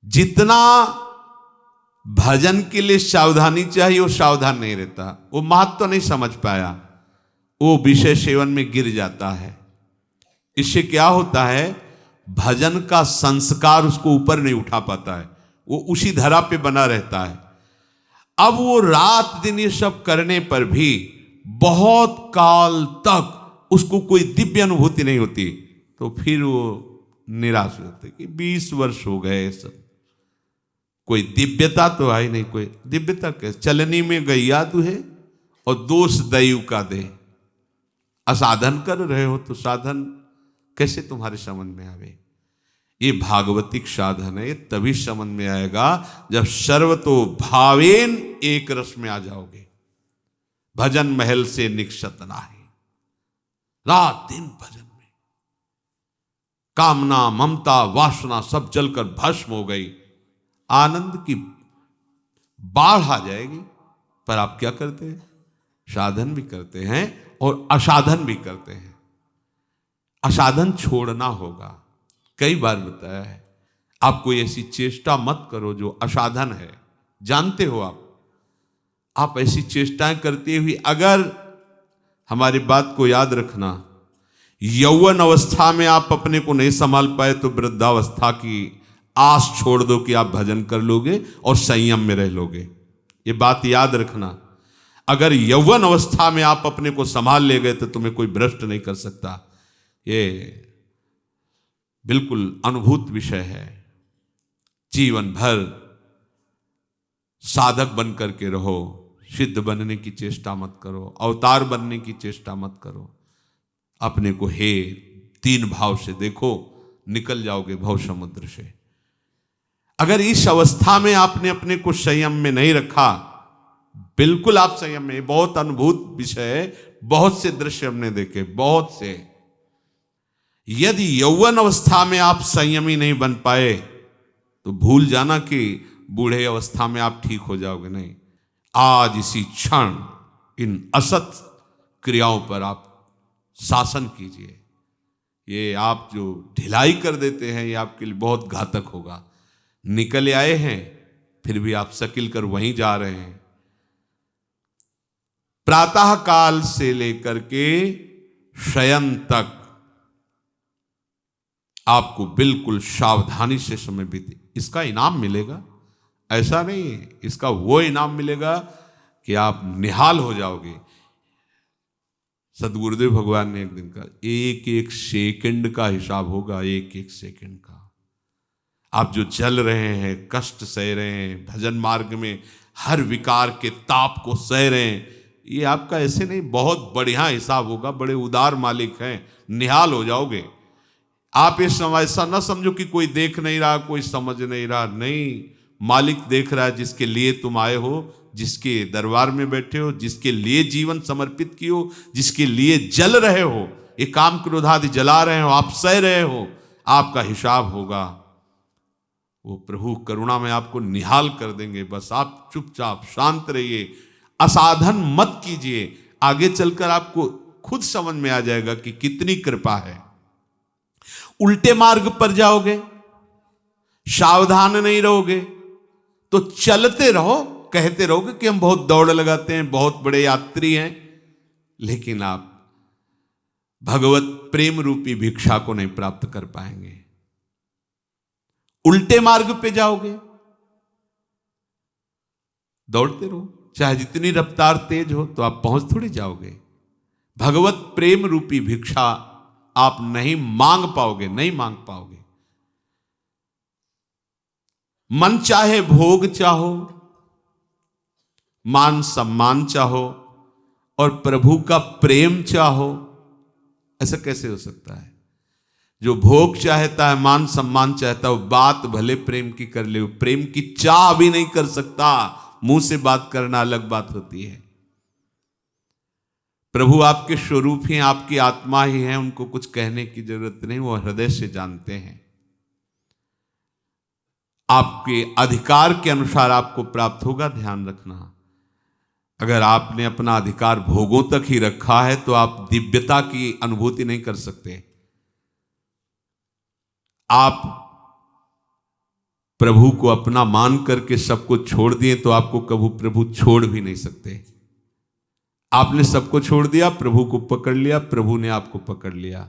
जितना भजन के लिए सावधानी चाहिए वो सावधान नहीं रहता। वो महत्व तो नहीं समझ पाया, वो विषय सेवन में गिर जाता है। इससे क्या होता है, भजन का संस्कार उसको ऊपर नहीं उठा पाता है, वो उसी धरा पे बना रहता है। अब वो रात दिन ये सब करने पर भी बहुत काल तक उसको कोई दिव्य अनुभूति नहीं होती, तो फिर वो निराश होते कि 20 वर्ष हो गए, सब कोई दिव्यता तो आई नहीं। कोई दिव्यता कैसे, चलनी में गैया तू है और दोष दैव का दे। असाधन कर रहे हो तो साधन कैसे तुम्हारे समझ में आवे। ये भागवतिक साधन है, ये तभी समझ में आएगा जब सर्वतो भावेन एक रस में आ जाओगे। भजन महल से निक्षत नाही, रात दिन भजन में कामना, ममता, वासना सब जलकर भस्म हो गई, आनंद की बाढ़ आ जाएगी। पर आप क्या करते हैं, साधन भी करते हैं और असाधन भी करते हैं। असाधन छोड़ना होगा। कई बार बताया है, आप कोई ऐसी चेष्टा मत करो जो असाधन है। जानते हो आप ऐसी चेष्टाएं करते हुए, अगर हमारी बात को याद रखना, यौवन अवस्था में आप अपने को नहीं संभाल पाए तो वृद्धावस्था की आस छोड़ दो कि आप भजन कर लोगे और संयम में रह लोगे। ये बात याद रखना। अगर यौवन अवस्था में आप अपने को संभाल ले गए तो तुम्हें कोई भ्रष्ट नहीं कर सकता। ये बिल्कुल अनुभूत विषय है। जीवन भर साधक बन करके रहो, सिद्ध बनने की चेष्टा मत करो, अवतार बनने की चेष्टा मत करो। अपने को हे तीन भाव से देखो, निकल जाओगे भव समुद्र से। अगर इस अवस्था में आपने अपने को संयम में नहीं रखा, बिल्कुल आप संयम में, बहुत अनुभूत विषय है, बहुत से दृश्य हमने देखे, बहुत से। यदि यौवन अवस्था में आप संयमी नहीं बन पाए तो भूल जाना कि बूढ़े अवस्था में आप ठीक हो जाओगे। नहीं, आज इसी क्षण इन असत क्रियाओं पर आप शासन कीजिए। ये आप जो ढिलाई कर देते हैं ये आपके लिए बहुत घातक होगा। निकल आए हैं फिर भी आप सकिल कर वहीं जा रहे हैं। प्रातः काल से लेकर के शयन तक आपको बिल्कुल सावधानी से समय बीते, इसका इनाम मिलेगा। ऐसा नहीं है, इसका वो इनाम मिलेगा कि आप निहाल हो जाओगे। सदगुरुदेव भगवान ने एक दिन कहा, एक एक सेकंड का हिसाब होगा, एक एक सेकंड का। आप जो जल रहे हैं, कष्ट सह रहे हैं, भजन मार्ग में हर विकार के ताप को सह रहे हैं, ये आपका ऐसे नहीं बहुत बढ़िया हिसाब होगा। बड़े उदार मालिक हैं, निहाल हो जाओगे आप। इस समय ऐसा ना समझो कि कोई देख नहीं रहा, कोई समझ नहीं रहा। नहीं, मालिक देख रहा है, जिसके लिए तुम आए हो, जिसके दरबार में बैठे हो, जिसके लिए जीवन समर्पित किए हो, जिसके लिए जल रहे हो, ये काम क्रोध आदि जला रहे हो, आप सह रहे हो, आपका हिसाब होगा। वो प्रभु करुणा में आपको निहाल कर देंगे। बस आप चुपचाप शांत रहिए, असाधन मत कीजिए। आगे चलकर आपको खुद समझ में आ जाएगा कि कितनी कृपा है। उल्टे मार्ग पर जाओगे, सावधान नहीं रहोगे तो चलते रहो, कहते रहोगे कि हम बहुत दौड़ लगाते हैं, बहुत बड़े यात्री हैं, लेकिन आप भगवत प्रेम रूपी भिक्षा को नहीं प्राप्त कर पाएंगे। उल्टे मार्ग पे जाओगे, दौड़ते रहो, चाहे जितनी रफ्तार तेज हो, तो आप पहुंच थोड़ी जाओगे। भगवत प्रेम रूपी भिक्षा आप नहीं मांग पाओगे, नहीं मांग पाओगे। मन चाहे भोग चाहो, मान सम्मान चाहो और प्रभु का प्रेम चाहो, ऐसा कैसे हो सकता है? जो भोग चाहता है, मान सम्मान चाहता है, वो बात भले प्रेम की कर ले, प्रेम की चाह भी नहीं कर सकता। मुंह से बात करना अलग बात होती है। प्रभु आपके स्वरूप ही, आपकी आत्मा ही है, उनको कुछ कहने की जरूरत नहीं, वो हृदय से जानते हैं। आपके अधिकार के अनुसार आपको प्राप्त होगा, ध्यान रखना। अगर आपने अपना अधिकार भोगों तक ही रखा है तो आप दिव्यता की अनुभूति नहीं कर सकते। आप प्रभु को अपना मान करके सबको छोड़ दिए तो आपको कभी प्रभु छोड़ भी नहीं सकते। आपने सबको छोड़ दिया, प्रभु को पकड़ लिया, प्रभु ने आपको पकड़ लिया।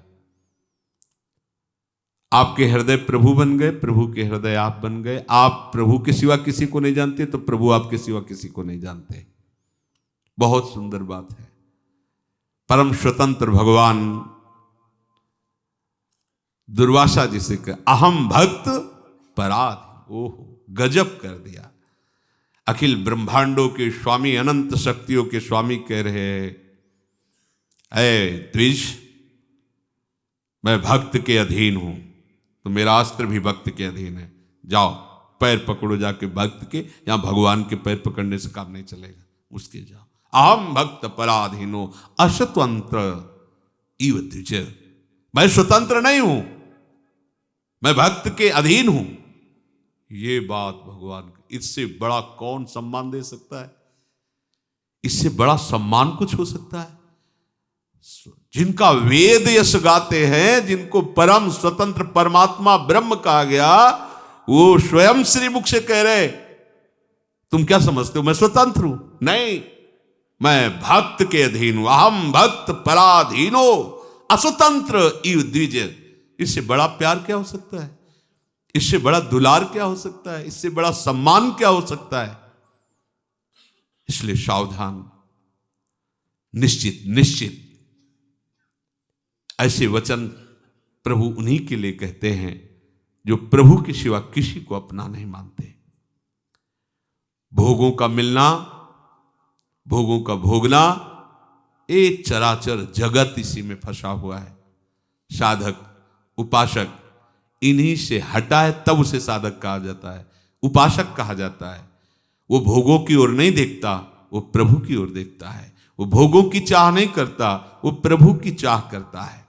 आपके हृदय प्रभु बन गए, प्रभु के हृदय आप बन गए। आप प्रभु के सिवा किसी को नहीं जानते तो प्रभु आपके सिवा किसी को नहीं जानते। बहुत सुंदर बात है। परम स्वतंत्र भगवान दुर्वासा जी से कह, अहम भक्त पराध। ओहो, गजब कर दिया। अखिल ब्रह्मांडों के स्वामी, अनंत शक्तियों के स्वामी कह रहे हैं, ऐ द्विज, मैं भक्त के अधीन हूं, तो मेरा अस्त्र भी भक्त के अधीन है। जाओ पैर पकड़ो जाके भक्त के, यहां भगवान के पैर पकड़ने से काम नहीं चलेगा, उसके जाओ। अहम भक्त पराधीनो अस्वतंत्र इव द्विज। मैं स्वतंत्र नहीं हूं, मैं भक्त के अधीन हूं। ये बात भगवान, इससे बड़ा कौन सम्मान दे सकता है? इससे बड़ा सम्मान कुछ हो सकता है? जिनका वेद यश गाते हैं, जिनको परम स्वतंत्र परमात्मा ब्रह्म कहा गया, वो स्वयं श्रीमुख से कह रहे, तुम क्या समझते हो मैं स्वतंत्र हूं? नहीं, मैं भक्त के अधीन हूं। अहम भक्त पराधीनो अस्वतंत्र इव द्विज। इससे बड़ा प्यार क्या हो सकता है? इससे बड़ा दुलार क्या हो सकता है, इससे बड़ा सम्मान क्या हो सकता है। इसलिए सावधान, निश्चित निश्चित ऐसे वचन प्रभु उन्हीं के लिए कहते हैं जो प्रभु के सिवा किसी को अपना नहीं मानते। भोगों का मिलना, भोगों का भोगना, एक चराचर जगत इसी में फंसा हुआ है। साधक उपासक इन्हीं से हटा है तब उसे साधक कहा जाता है, उपासक कहा जाता है। वो भोगों की ओर नहीं देखता, वो प्रभु की ओर देखता है। वो भोगों की चाह नहीं करता, वो प्रभु की चाह करता है।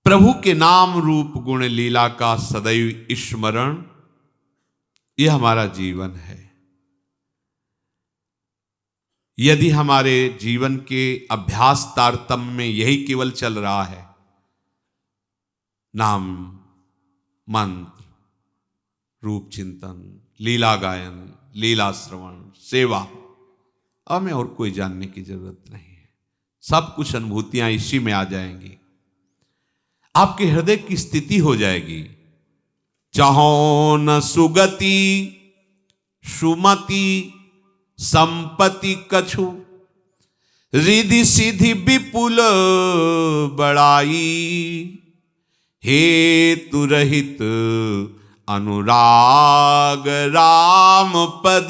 प्रभु के नाम रूप गुण लीला का सदैव स्मरण, यह हमारा जीवन है। यदि हमारे जीवन के अभ्यास तारतम्य में यही केवल चल रहा है, नाम मंत्र, रूप चिंतन, लीला गायन, लीला श्रवण, सेवा, अब हमें और कोई जानने की जरूरत नहीं है। सब कुछ अनुभूतियां इसी में आ जाएंगी। आपके हृदय की स्थिति हो जाएगी, चाहो न सुगति सुमति संपत्ति कछु, रिधि सिधि विपुल बड़ाई, हेतु रहित अनुराग राम पद,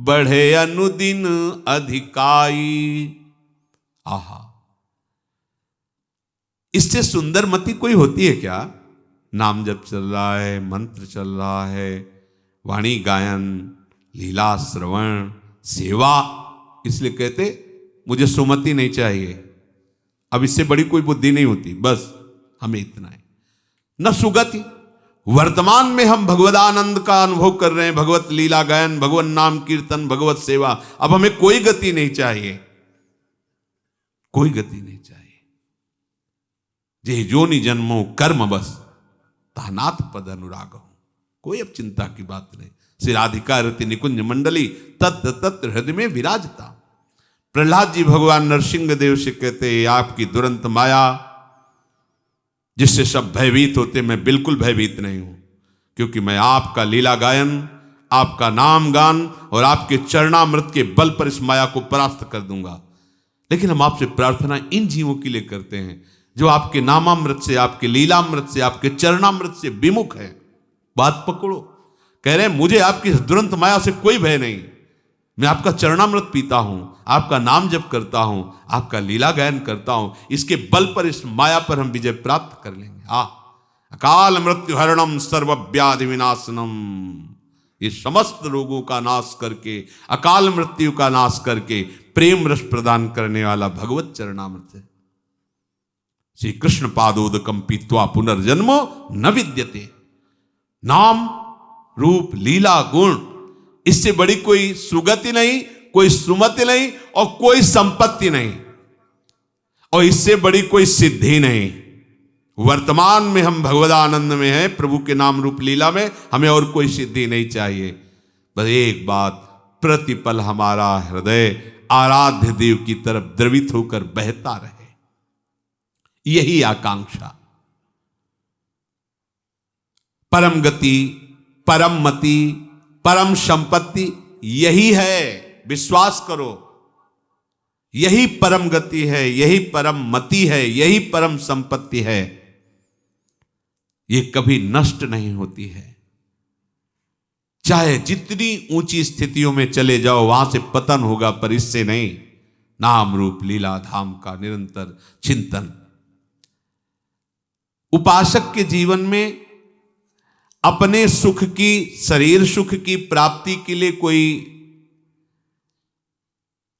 बढ़े अनुदिन अधिकाई। आहा, इससे सुंदर मति कोई होती है क्या? नाम जप चल रहा है, मंत्र चल रहा है, वाणी गायन, लीला श्रवण, सेवा, इसलिए कहते मुझे सुमति नहीं चाहिए। अब इससे बड़ी कोई बुद्धि नहीं होती, बस हमें इतना है। न सुगति, वर्तमान में हम भगवदानंद का अनुभव कर रहे हैं, भगवत लीला गायन, भगवत नाम कीर्तन, भगवत सेवा। अब हमें कोई गति नहीं चाहिए, कोई गति नहीं चाहिए। जे जोनि जन्मो कर्म बस, तानाथ पद अनुराग हूं। कोई अब चिंता की बात नहीं। श्री राधिका रति निकुंज मंडली तत्र तत्र हृदय में विराजता। प्रहलाद जी भगवान नरसिंह देव से कहते, आपकी दुरंत माया जिससे सब भयभीत होते, मैं बिल्कुल भयभीत नहीं हूं, क्योंकि मैं आपका लीला गायन, आपका नाम गान और आपके चरणामृत के बल पर इस माया को परास्त कर दूंगा। लेकिन हम आपसे प्रार्थना इन जीवों के लिए करते हैं जो आपके नामामृत से, आपके लीलामृत से, आपके चरणामृत से विमुख है। बात पकड़ो। कह रहे हैं मुझे आपकी दुरंत माया से कोई भय नहीं, मैं आपका चरणामृत पीता हूं, आपका नाम जप करता हूं, आपका लीला गायन करता हूं। इसके बल पर, इस माया पर हम विजय प्राप्त कर लेंगे। अकाल मृत्यु हरणम सर्व व्याधि विनाशनम, ये समस्त रोगों का नाश करके, अकाल मृत्यु का नाश करके प्रेम रस प्रदान करने वाला भगवत चरणामृत है। श्री कृष्ण पादोदकम पीत्वा पुनर्जन्म न विद्यते। नाम रूप लीला गुण, इससे बड़ी कोई सुगति नहीं, कोई सुमति नहीं और कोई संपत्ति नहीं, और इससे बड़ी कोई सिद्धि नहीं। वर्तमान में हम भगवदानंद में हैं, प्रभु के नाम रूप लीला में, हमें और कोई सिद्धि नहीं चाहिए। बस एक बात, प्रतिपल हमारा हृदय आराध्य देव की तरफ द्रवित होकर बहता रहे, यही आकांक्षा। परम गति, परम मति, परम संपत्ति यही है, विश्वास करो। यही परम गति है, यही परम मति है, यही परम संपत्ति है। ये कभी नष्ट नहीं होती है। चाहे जितनी ऊंची स्थितियों में चले जाओ, वहां से पतन होगा, पर इससे नहीं। नाम रूप लीला धाम का निरंतर चिंतन। उपासक के जीवन में अपने सुख की, शरीर सुख की प्राप्ति के लिए कोई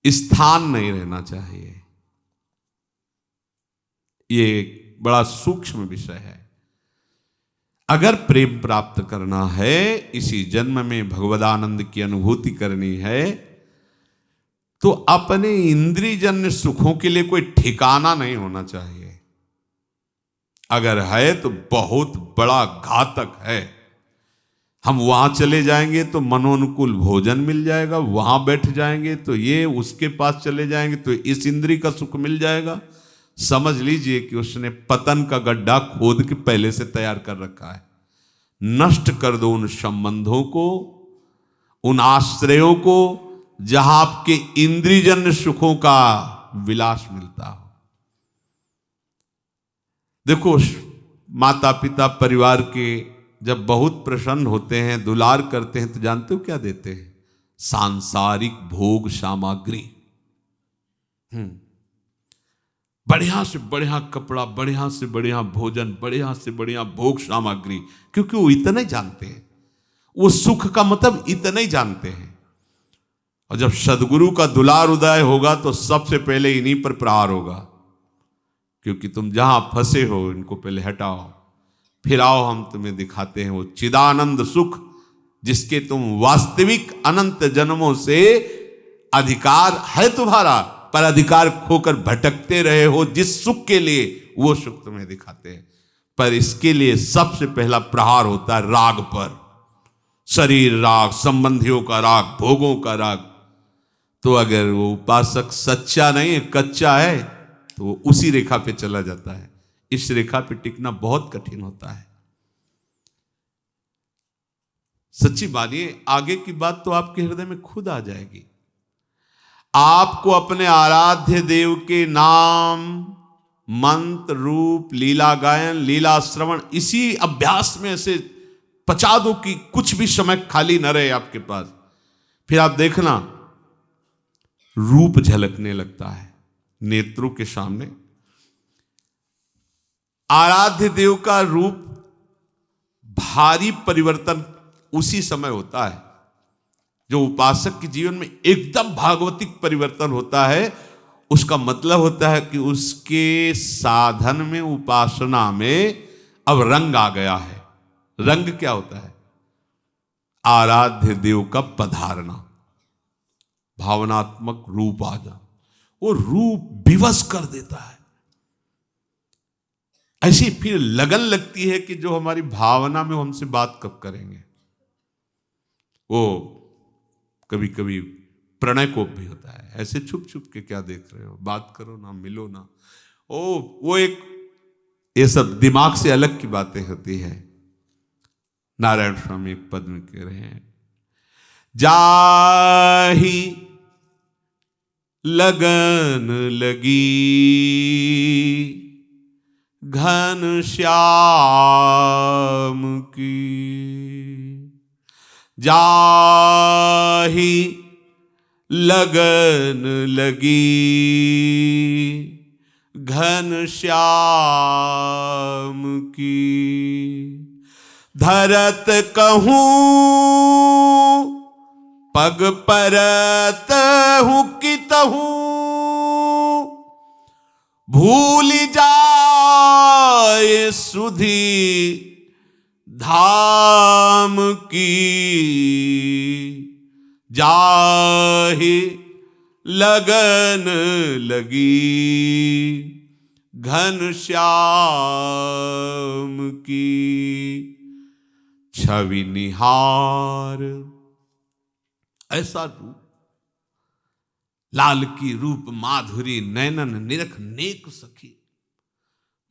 स्थान नहीं रहना चाहिए। ये बड़ा सूक्ष्म विषय है। अगर प्रेम प्राप्त करना है, इसी जन्म में भगवदानंद की अनुभूति करनी है, तो अपने इंद्रियजन्य सुखों के लिए कोई ठिकाना नहीं होना चाहिए। अगर है तो बहुत बड़ा घातक है। हम वहां चले जाएंगे तो मनोनुकूल भोजन मिल जाएगा, वहां बैठ जाएंगे तो ये, उसके पास चले जाएंगे तो इस इंद्रिय का सुख मिल जाएगा। समझ लीजिए कि उसने पतन का गड्ढा खोद के पहले से तैयार कर रखा है। नष्ट कर दो उन संबंधों को, उन आश्रयों को जहां आपके इंद्रियजन्य सुखों का विलास मिलता हो। देखो, माता पिता परिवार के जब बहुत प्रसन्न होते हैं, दुलार करते हैं, तो जानते हो क्या देते हैं? सांसारिक भोग सामग्री। बढ़िया से बढ़िया कपड़ा, बढ़िया से बढ़िया भोजन, बढ़िया से बढ़िया भोग सामग्री, क्योंकि वो इतना ही जानते हैं, वो सुख का मतलब इतना ही जानते हैं। और जब सदगुरु का दुलार उदय होगा तो सबसे पहले इन्हीं पर प्रहार होगा, क्योंकि तुम जहां फंसे हो इनको पहले हटाओ, फिर आओ हम तुम्हें दिखाते हैं वो चिदानंद सुख जिसके तुम वास्तविक अनंत जन्मों से अधिकार है तुम्हारा, पर अधिकार खोकर भटकते रहे हो जिस सुख के लिए, वो सुख तुम्हें दिखाते हैं। पर इसके लिए सबसे पहला प्रहार होता है राग पर, शरीर राग, संबंधियों का राग, भोगों का राग। तो अगर वो उपासक सच्चा नहीं है, कच्चा है, तो वो उसी रेखा पे चला जाता है। इस रेखा पे टिकना बहुत कठिन होता है। सच्ची मानिए, आगे की बात तो आपके हृदय में खुद आ जाएगी। आपको अपने आराध्य देव के नाम, मंत्र, रूप, लीला गायन, लीला श्रवण, इसी अभ्यास में से पचा दो कि कुछ भी समय खाली न रहे आपके पास। फिर आप देखना रूप झलकने लगता है नेत्रों के सामने। आराध्य देव का रूप भारी परिवर्तन उसी समय होता है जो उपासक के जीवन में एकदम भागवतिक परिवर्तन होता है। उसका मतलब होता है कि उसके साधन में, उपासना में अब रंग आ गया है। रंग क्या होता है? आराध्य देव का पधारना, भावनात्मक रूप आ जा, वो रूप विवश कर देता है। ऐसी फिर लगन लगती है कि जो हमारी भावना में हमसे बात कब करेंगे। वो कभी कभी प्रणय कोप भी होता है, ऐसे छुप छुप के क्या देख रहे हो, बात करो ना, मिलो ना। वो एक, ये सब दिमाग से अलग की बातें होती है। नारायण स्वामी एक पद में कह रहे हैं, जाही लगन लगी घन श्याम की, जाही लगन लगी घन श्याम की, धरत कहूं पग परत हूं कितहूं, भूल जाए सुधी धाम की, जाहि लगन लगी घन श्याम की, छवि निहार। ऐसा रूप, लाल की रूप माधुरी नैनन निरख नेक सखी,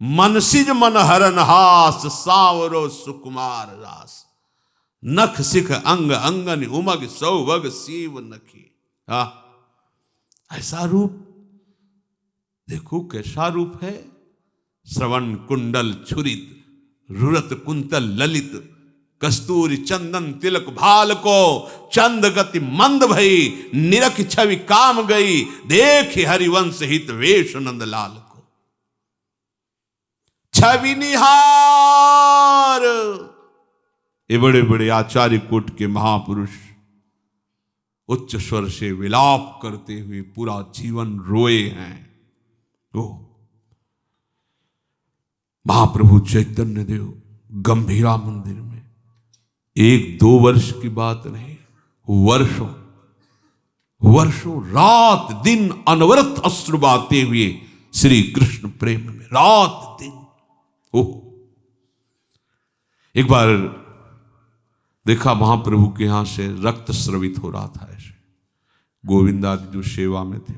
मनसिज मन हरन हास सावरो सुकुमार रास, नख सिख अंग अंगन उमग सौवग सीव नखी। ऐसा रूप देखो, कैसा रूप है। श्रवण कुंडल छुरित, रुरत कुंतल ललित, कस्तूरी चंदन तिलक भाल को, चंद गति मंद भई, निरख छवि काम गई, देख हरिवंश हित वेश नंदलाल को। छवि निहार, ये बड़े बड़े आचार्य कोट के महापुरुष उच्च स्वर से विलाप करते हुए पूरा जीवन रोए हैं। महाप्रभु चैतन्य देव गंभीरा मंदिर में 1-2 वर्ष की बात नहीं, वर्षों वर्षों रात दिन अनवरत अश्रु बहाते हुए श्री कृष्ण प्रेम में रात दिन। एक बार देखा महाप्रभु के यहां से रक्त स्रवित हो रहा था, ऐसे गोविंदा जो सेवा में थे।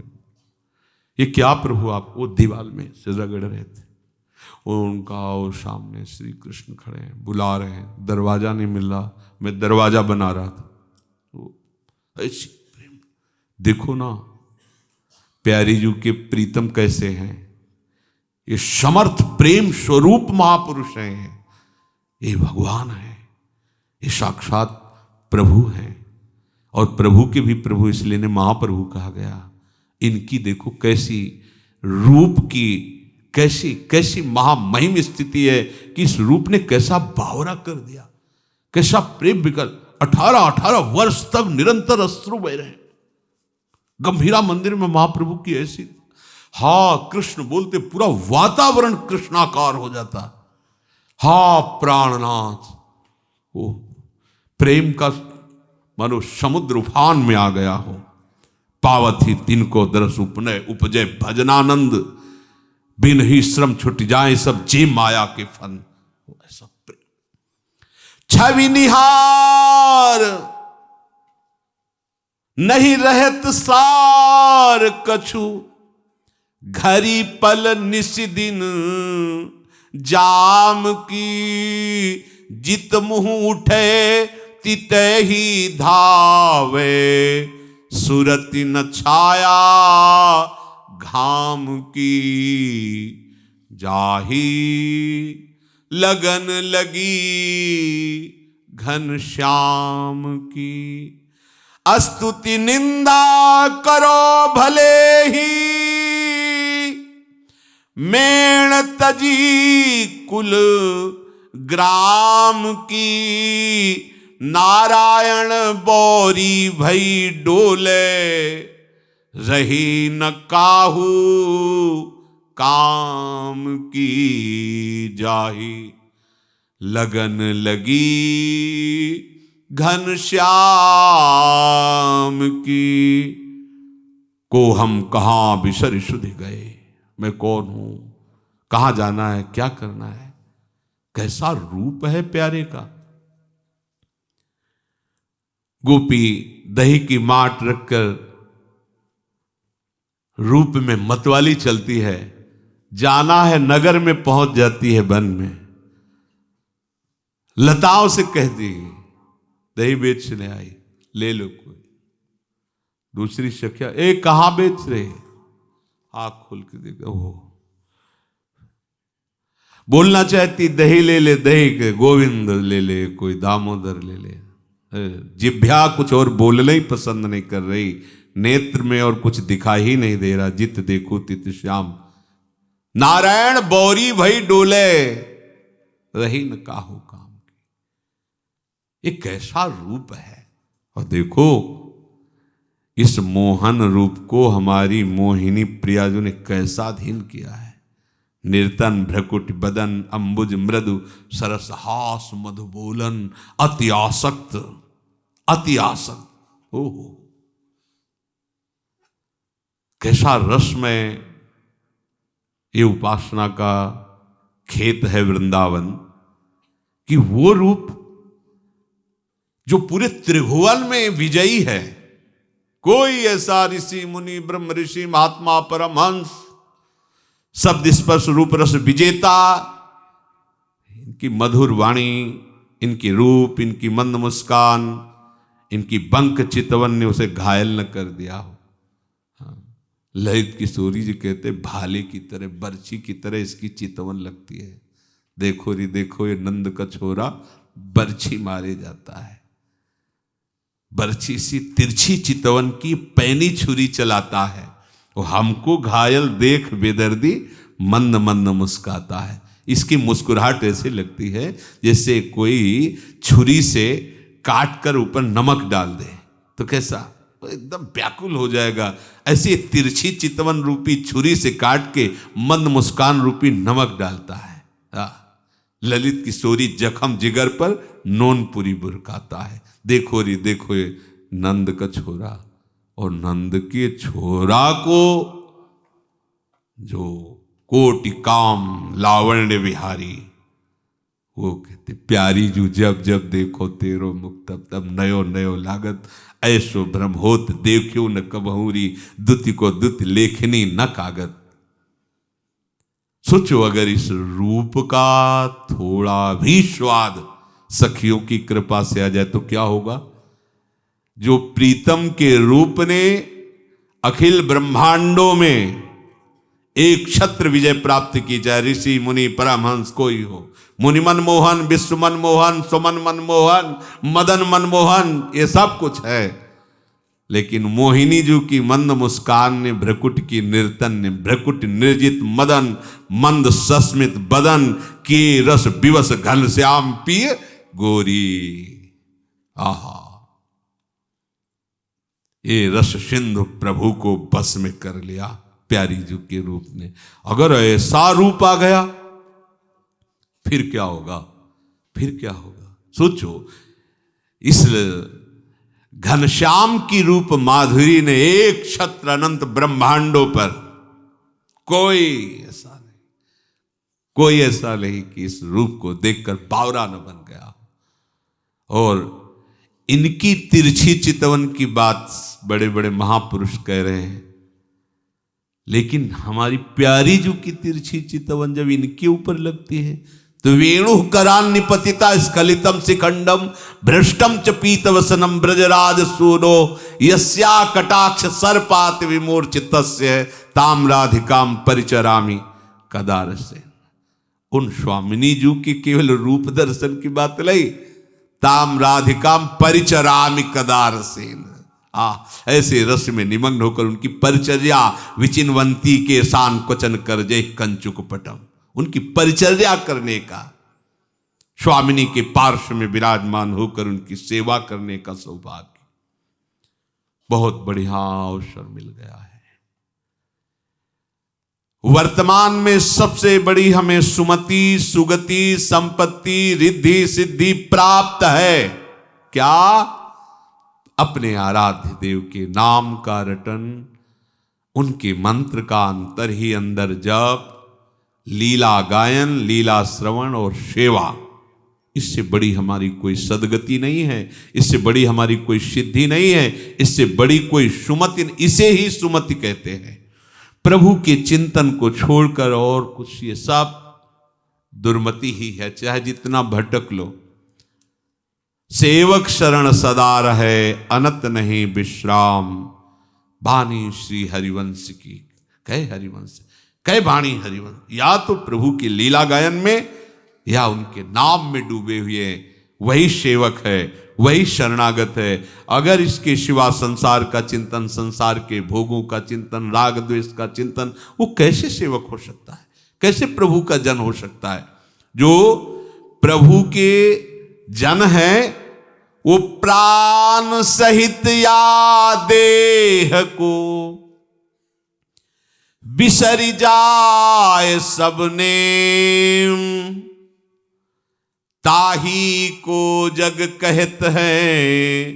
ये क्या प्रभु आप? वो दीवार में से रगड़ रहे थे। वो उनका और सामने श्री कृष्ण खड़े हैं, बुला रहे हैं, दरवाजा नहीं मिल रहा, मैं दरवाजा बना रहा था। वो ऐसी प्रेम देखो ना, प्यारी जी के प्रीतम कैसे हैं। ये समर्थ प्रेम स्वरूप महापुरुष हैं, ये भगवान है, ये साक्षात प्रभु हैं। और प्रभु के भी प्रभु इसलिए ने महाप्रभु कहा गया। इनकी देखो कैसी रूप की कैसी कैसी महामहिम स्थिति है कि इस रूप ने कैसा बावरा कर दिया, कैसा प्रेम विकल। 18 वर्ष तक निरंतर अश्रु बह रहे हैं। गंभीरा मंदिर में महाप्रभु की ऐसी, हाँ कृष्ण बोलते पूरा वातावरण कृष्णाकार हो जाता। हाँ प्राणनाथ, वो प्रेम का मानो समुद्र उफान में आ गया हो। पावत ही तिनको दरस उपनय उपजय भजनानंद, बिन ही श्रम छुट जाए सब जे माया के फन। ऐसा प्रेम छवि निहार नहीं रहत सार कछु, घरी पल निस दिन जाम की, जित मुँह उठे तिते ही धावे, सुरति न छाया घाम की, जाही लगन लगी घन श्याम की। स्तुति निंदा करो भले ही, मेण तजी कुल ग्राम की, नारायण बौरी भई डोले, रही न काहू काम की, जाही लगन लगी घन श्याम की। को हम कहाँ बिसर सुध गए, मैं कौन हूं, कहां जाना है, क्या करना है। कैसा रूप है प्यारे का। गोपी दही की माट रखकर रूप में मतवाली चलती है, जाना है नगर में पहुंच जाती है वन में। लताओं से कहती दही बेचने आई, ले लो कोई। दूसरी सखिया, ए कहां बेच रहे, आंख खोल के देखा, ओह बोलना चाहती दही ले ले, दही के गोविंद ले ले, कोई दामोदर ले ले। जिभ्या कुछ और बोलना ही पसंद नहीं कर रही, नेत्र में और कुछ दिखाई ही नहीं दे रहा, जित देखो तित श्याम। नारायण बौरी भई डोले, रही न काहू काम की। ये कैसा रूप है। और देखो इस मोहन रूप को हमारी मोहिनी प्रियाजू ने कैसा अधीन किया है। निर्तन भ्रकुट बदन अंबुज मृदु, सरस हास मधु बोलन, अति आसक्त, अति आसक्त। ओहो कैसा रस में ये उपासना का खेत है वृंदावन, कि वो रूप जो पूरे त्रिभुवन में विजयी है। कोई ऐसा ऋषि मुनि ब्रह्म ऋषि महात्मा परमहंस शब्द स्पर्श रूप रस विजेता, इनकी मधुर वाणी, इनकी रूप, इनकी मंद मुस्कान, इनकी बंक चितवन ने उसे घायल न कर दिया हो। हाँ, ललित किशोरी जी कहते भाले की तरह, बर्छी की तरह इसकी चितवन लगती है। देखो रे देखो, ये नंद का छोरा बर्छी मारे जाता है। बर्छी सी तिरछी चितवन की पैनी छुरी चलाता है, वो हमको घायल देख बेदर्दी मंद मंद मुस्काता है। इसकी मुस्कुराहट ऐसे लगती है जैसे कोई छुरी से काट कर ऊपर नमक डाल दे तो कैसा एकदम व्याकुल हो जाएगा। ऐसी तिरछी चितवन रूपी छुरी से काट के मंद मुस्कान रूपी नमक डालता है। ललित किशोरी जखम जिगर पर नोनपुरी बुरकाता है। देखो रे देखो ये नंद का छोरा, और नंद के छोरा को जो कोटि काम लावण्य विहारी, वो कहते प्यारी जू जब जब देखो तेरो मुख तब तब नयो नयो लागत, ऐसो भ्रम होत देखियो न कबहूरी, दुति को दुत लेखनी न कागत। सोचो अगर इस रूप का थोड़ा भी स्वाद सखियों की कृपा से आ जाए तो क्या होगा। जो प्रीतम के रूप ने अखिल ब्रह्मांडों में एक छत्र विजय प्राप्त की, चाहे ऋषि मुनि परमहंस कोई हो, मुनि मनमोहन, विश्व मनमोहन, सुमन मनमोहन, मदन मनमोहन, ये सब कुछ है। लेकिन मोहिनी जी की मंद मुस्कान ने, भ्रकुट की निर्तन ने, भ्रकुट निर्जित मदन मंद सस्मित बदन की रस विवश घन श्याम पिय गोरी। आहा, ये रस सिंधु प्रभु को बस में कर लिया प्यारी जी के रूप ने। अगर ऐसा रूप आ गया फिर क्या होगा, फिर क्या होगा। सोचो, इस घनश्याम की रूप माधुरी ने एक छत्र अनंत ब्रह्मांडों पर कोई ऐसा नहीं कि इस रूप को देखकर बावरा न बन गया। और इनकी तिरछी चितवन की बात बड़े बड़े महापुरुष कह रहे हैं, लेकिन हमारी प्यारी जो की तिरछी चितवन जब इनके ऊपर लगती है तो वेणु करान निपतिता स्खलितम शिखंडम भ्रष्टम च पीतवसनम ब्रजराज सूनो यस्या कटाक्ष सर्पात विमूर्छितस्य ताम्राधिकाम परिचरामि कदारसेन। उन स्वामिनी जी के केवल रूप दर्शन की बात नहीं, ताम्राधिकाम परिचरामि कदारसेन। ऐसे रस में निमग्न होकर उनकी परिचर्या, विचिनवंती के शान क्वचन कर जय कंचुक पटम, उनकी परिचर्या करने का, स्वामिनी के पार्श्व में विराजमान होकर उनकी सेवा करने का सौभाग्य बहुत बढ़िया अवसर मिल गया है। वर्तमान में सबसे बड़ी हमें सुमति, सुगति, संपत्ति, रिद्धि सिद्धि प्राप्त है। क्या? अपने आराध्य देव के नाम का रटन, उनके मंत्र का अंतर ही अंदर जप, लीला गायन, लीला श्रवण और सेवा। इससे बड़ी हमारी कोई सदगति नहीं है, इससे बड़ी हमारी कोई सिद्धि नहीं है, इससे बड़ी कोई सुमति, इसे ही सुमति कहते हैं। प्रभु के चिंतन को छोड़कर और कुछ, ये सब दुर्मति ही है, चाहे जितना भटक लो। सेवक शरण सदा रहे, अनत नहीं विश्राम, बानी श्री हरिवंश की। कहे हरिवंश, कहे बाणी हरिवंश, या तो प्रभु की लीला गायन में या उनके नाम में डूबे हुए वही सेवक है, वही शरणागत है। अगर इसके सिवा संसार का चिंतन, संसार के भोगों का चिंतन, राग द्वेष का चिंतन, वो कैसे सेवक हो सकता है, कैसे प्रभु का जन हो सकता है। जो प्रभु के जन है वो प्राण सहित या देह को बिसरी जाए सबने, ताही को जग कहत है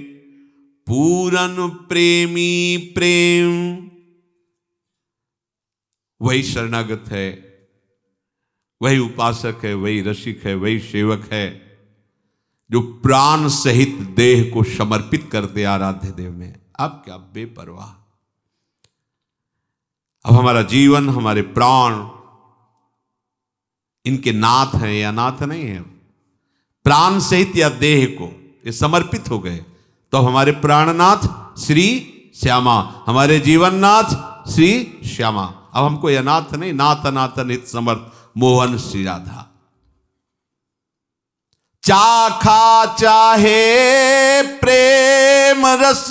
पूरन प्रेमी प्रेम। वही शरणागत है, वही उपासक है, वही रसिक है, वही सेवक है जो प्राण सहित देह को समर्पित करते आराध्य देव में। अब क्या बेपरवाह, अब हमारा जीवन, हमारे प्राण इनके नाथ हैं या नाथ नहीं है। प्राण सहित या देह को ये समर्पित हो गए तो हमारे प्राणनाथ श्री श्यामा, हमारे जीवननाथ श्री श्यामा। अब हमको यह नाथ नहीं, नाथ अनाथ नित समर्थ मोहन श्री राधा। चाखा चाहे प्रेम रस,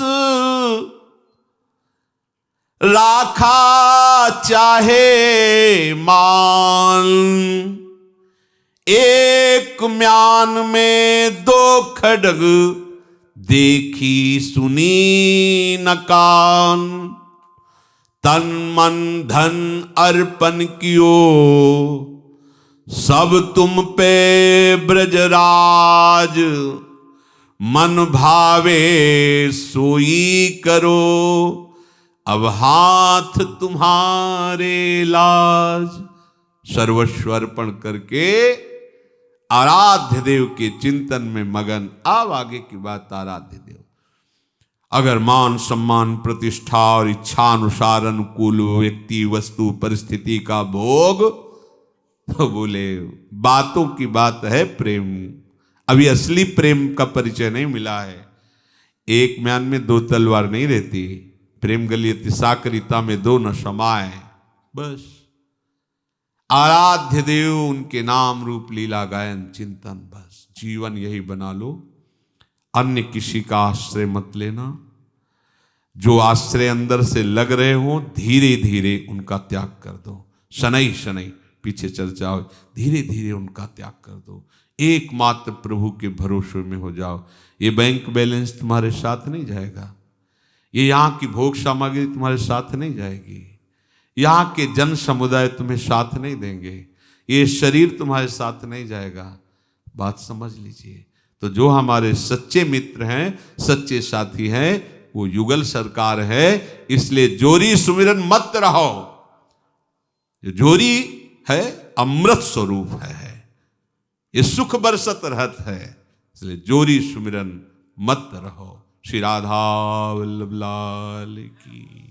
राखा चाहे मान, एक म्यान में दो खड्ग देखी सुनी न कान। तन मन धन अर्पण कियो सब तुम पे ब्रजराज, मन भावे सोई करो अब हाथ तुम्हारे लाज। सर्वस्व अर्पण करके आराध्य देव के चिंतन में मगन। अब आगे की बात आराध्य देव। अगर मान सम्मान प्रतिष्ठा और इच्छा अनुसार अनुकूल व्यक्ति वस्तु परिस्थिति का भोग, तो बोले बातों की बात है प्रेम। अभी असली प्रेम का परिचय नहीं मिला है। एक म्यान में दो तलवार नहीं रहती। प्रेम गलियति साकरिता में दो न समाए। बस आराध्य देव, उनके नाम रूप लीला गायन चिंतन, बस जीवन यही बना लो। अन्य किसी का आश्रय मत लेना। जो आश्रय अंदर से लग रहे हो धीरे धीरे उनका त्याग कर दो। शनै शनै पीछे चर्चा हो, धीरे धीरे उनका त्याग कर दो। एकमात्र प्रभु के भरोसे में हो जाओ। ये बैंक बैलेंस तुम्हारे साथ नहीं जाएगा। ये यहाँ की भोग सामग्री तुम्हारे साथ नहीं जाएगी। यहाँ के जन समुदाय तुम्हें साथ नहीं देंगे। ये शरीर तुम्हारे साथ नहीं जाएगा। बात समझ लीजिए। तो जो हमारे सच्चे मित्र हैं, सच्चे साथी हैं, वो युगल सरकार है। इसलिए जोरी सुमिरन मत रहो। जो जोरी है अमृत स्वरूप है, ये सुख बरसत रहत है। इसलिए जोरी सुमिरन मत रहो। श्री राधा वल्लभ लाल की।